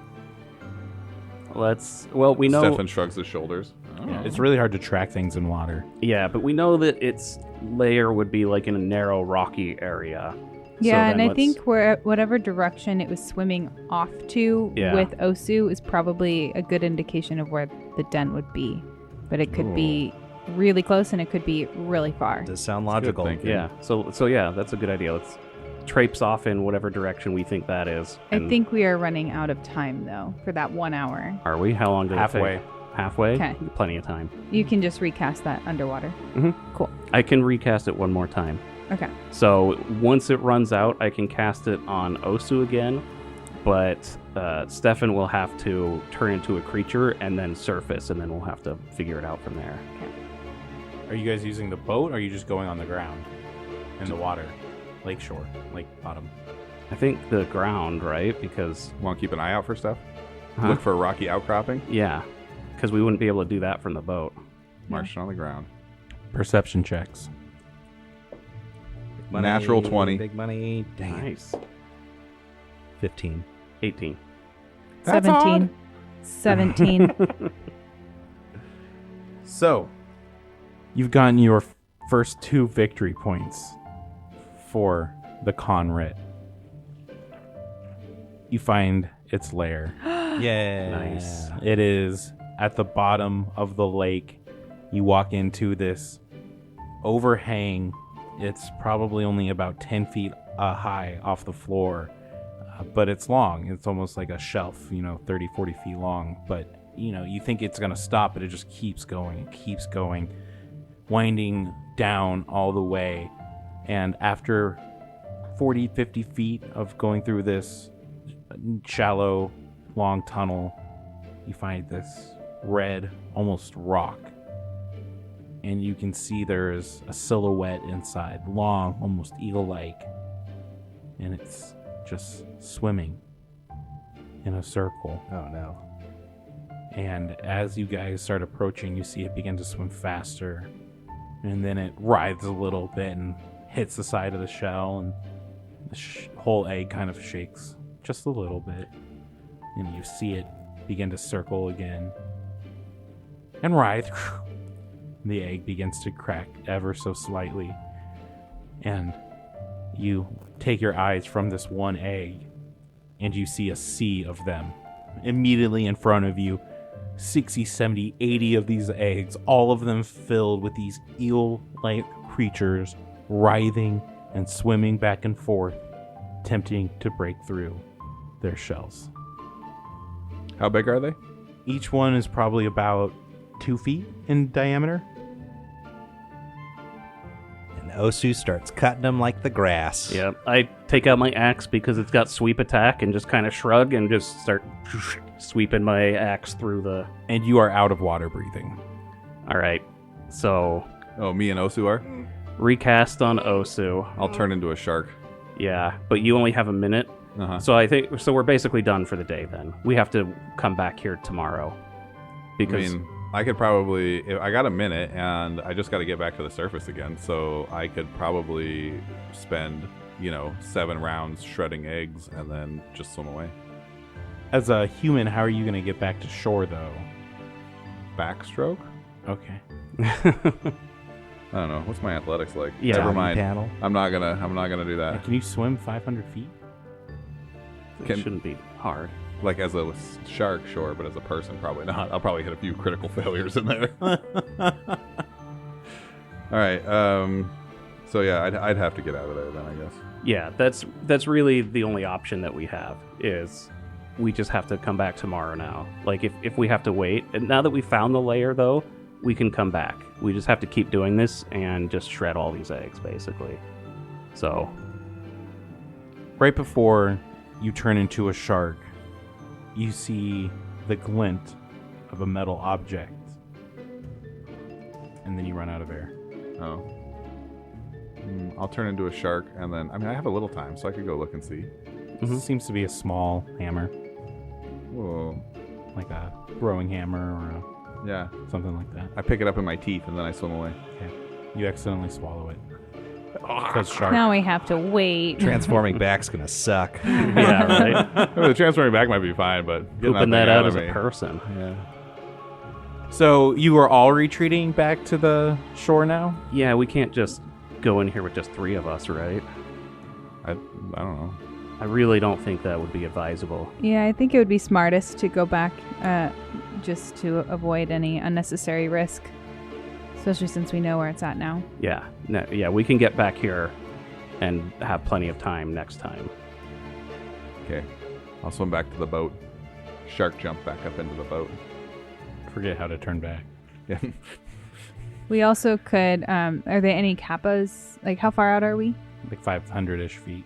We know. Stefan shrugs his shoulders. Oh. Yeah, it's really hard to track things in water. Yeah, but we know that its lair would be like in a narrow, rocky area. Yeah, So and then I let's- think whatever direction it was swimming off to Yeah. with Osu is probably a good indication of where the den would be. But it could be really close and it could be really far. Does sound Good logical. thinking. Yeah. So yeah, that's a good idea. Let's traipse off in whatever direction we think that is. I And think we are running out of time though for that 1 hour. Are we? How long did Halfway. it take? Halfway. 'Kay. Plenty of time. You can just recast that underwater. Cool. I can recast it one more time. Okay. So once it runs out, I can cast it on Osu again, but Stefan will have to turn into a creature and then surface, and then we'll have to figure it out from there. Are you guys using the boat, or are you just going on the ground? In the water? Lake shore? Lake bottom? I think the ground, right? Because, Want to keep an eye out for stuff? Huh? Look for a rocky outcropping. yeah, because we wouldn't be able to do that from the boat. Marching on the ground. Perception checks. Big money, Natural 20. Big money. Dang it. Nice. 15. 18. That's 17. 17. So, you've gotten your first 2 victory points for the Conrit. You find its lair. Yeah. Nice. It is at the bottom of the lake, You walk into this overhang. It's probably only about 10 feet high off the floor, but it's long. It's almost like a shelf, 30, 40 feet long. But, you think it's going to stop, but it just keeps going, winding down all the way. And after 40, 50 feet of going through this shallow, long tunnel, you find this red, almost rock. And you can see there's a silhouette inside, long, almost eagle-like. And it's just swimming in a circle. Oh, no. And as you guys start approaching, you see it begin to swim faster. And then it writhes a little bit and hits the side of the shell, and the whole egg kind of shakes just a little bit. And you see it begin to circle again and writhe. The egg begins to crack ever so slightly. And you take your eyes from this one egg, and you see a sea of them immediately in front of you. 60, 70, 80 of these eggs, all of them filled with these eel-like creatures writhing and swimming back and forth, attempting to break through their shells. How big are they? Each one is probably about 2 feet in diameter. And Osu starts cutting them like the grass. Yeah, I take out my axe because it's got sweep attack and just kind of shrug and just start sweeping my axe through the... And you are out of water breathing. All right, so Oh, me and Osu are? recast on Osu. I'll turn into a shark. Yeah, but you only have a minute. Uh-huh. So I think we're basically done for the day then. We have to come back here tomorrow. Because I could probably... I got a minute, and I just got to get back to the surface again, so I could probably spend, 7 rounds shredding eggs and then just swim away. As a human, how are you going to get back to shore, though? Backstroke? Okay. I don't know. What's my athletics like? Yeah. Never Doggy mind. paddle. I'm not gonna do that. Can you swim 500 feet? it shouldn't be hard. Like as a shark, sure, but as a person, probably not. I'll probably hit a few critical failures in there. All right. So yeah, I'd have to get out of there then, I guess. Yeah, that's really the only option that we have is we just have to come back tomorrow now. Like if we have to wait, and now that we found the layer though, we can come back. We just have to keep doing this and just shred all these eggs basically. So Right before you turn into a shark, you see the glint of a metal object. And then you run out of air. Oh. I'll turn into a shark, and then I have a little time, so I could go look and see. This seems to be a small hammer, Whoa. like a throwing hammer or Yeah. something like that. I pick it up in my teeth, and then I swim away. Okay. You accidentally swallow it. Because shark. Now we have to wait. Transforming back's gonna suck. yeah, right. The transferring back might be fine, but getting Pooping that thing out of as a me. person. Yeah. So you are all retreating back to the shore now? Yeah, we can't just go in here with just 3 of us, right? I don't know. I really don't think that would be advisable. Yeah, I think it would be smartest to go back just to avoid any unnecessary risk, especially since we know where it's at now. Yeah, yeah, we can get back here and have plenty of time next time. Okay. I'll swim back to the boat. Shark jump back up into the boat. Forget how to turn back. Yeah. We also could, are there any kappas? Like, how far out are we? Like 500-ish feet.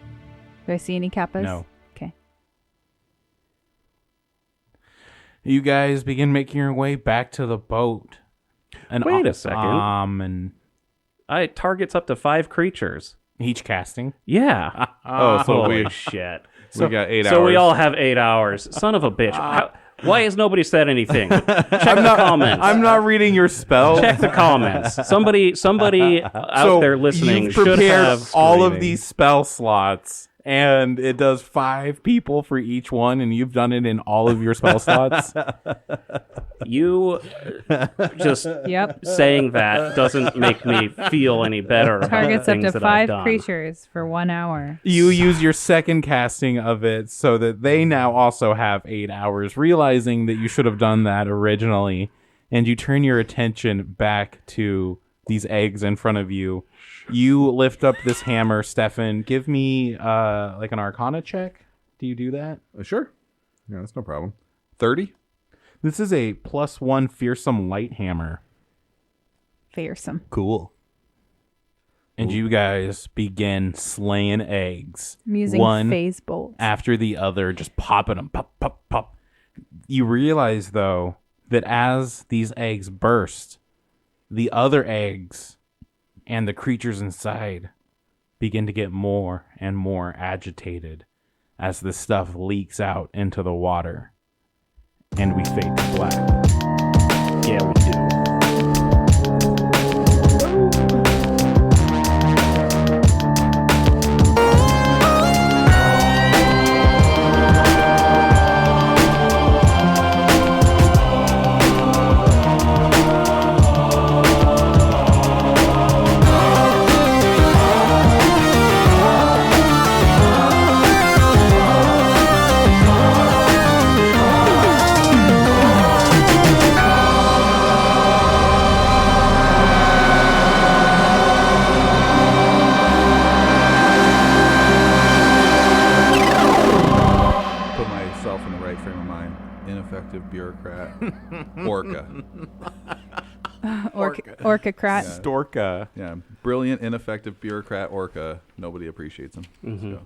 Do I see any kappas? No. Okay. You guys begin making your way back to the boat. And Wait a second. And It targets up to 5 creatures. each casting. Yeah. Oh, so Holy we shit. we got 8 hours. So we all have 8 hours. Son of a bitch. Why has nobody said anything? Check the comments. I'm not reading your spell. Check the comments. Somebody out there listening You've should prepared have all of screaming. these spell slots, and it does 5 people for each one, and you've done it in all of your spell slots. You just Yep. saying that doesn't make me feel any better about Targets up things to that I've 5 done. creatures for 1 hour. You use your second casting of it so that they now also have 8 hours, realizing that you should have done that originally. and you turn your attention back to these eggs in front of you. You lift up this hammer, Stefan. Give me like an Arcana check. Do you do that? Sure. Yeah, that's no problem. 30? This is a +1 fearsome light hammer. Fearsome. Cool. And you guys begin slaying eggs. I'm using one phase bolts. after the other, just popping them, pop, pop, pop. You realize, though, that as these eggs burst, the other eggs and the creatures inside begin to get more and more agitated as the stuff leaks out into the water. And we fade to black. Yeah, we do. Put myself in the right frame of mind. Ineffective bureaucrat. Orca. Orca-crat. Yeah. Storka. Yeah. Brilliant, ineffective bureaucrat orca. Nobody appreciates him. So.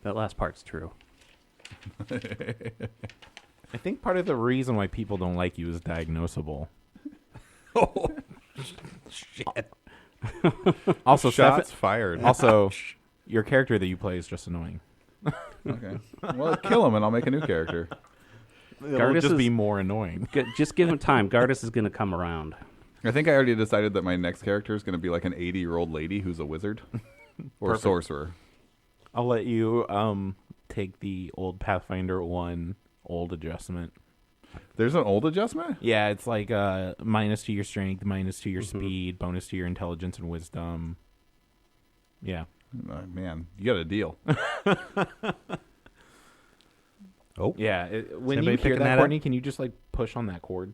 That last part's true. I think part of the reason why people don't like you is diagnosable. Shit. Also, Shots fired. also, your character that you play is just annoying. Okay. Well, kill him and I'll make a new character. It'll Gardas just is- be more annoying. Just give him time. Gardas is going to come around. I think I already decided that my next character is going to be like an 80-year-old lady who's a wizard or a Perfect. sorcerer. I'll let you take the old Pathfinder 1 old adjustment. There's an old adjustment? Yeah, it's like minus to your strength, minus to your speed, bonus to your intelligence and wisdom. Yeah. Oh, man, you got a deal. Oh. Yeah. When you anybody hear picking that, that up? Courtney, can you just like push on that cord?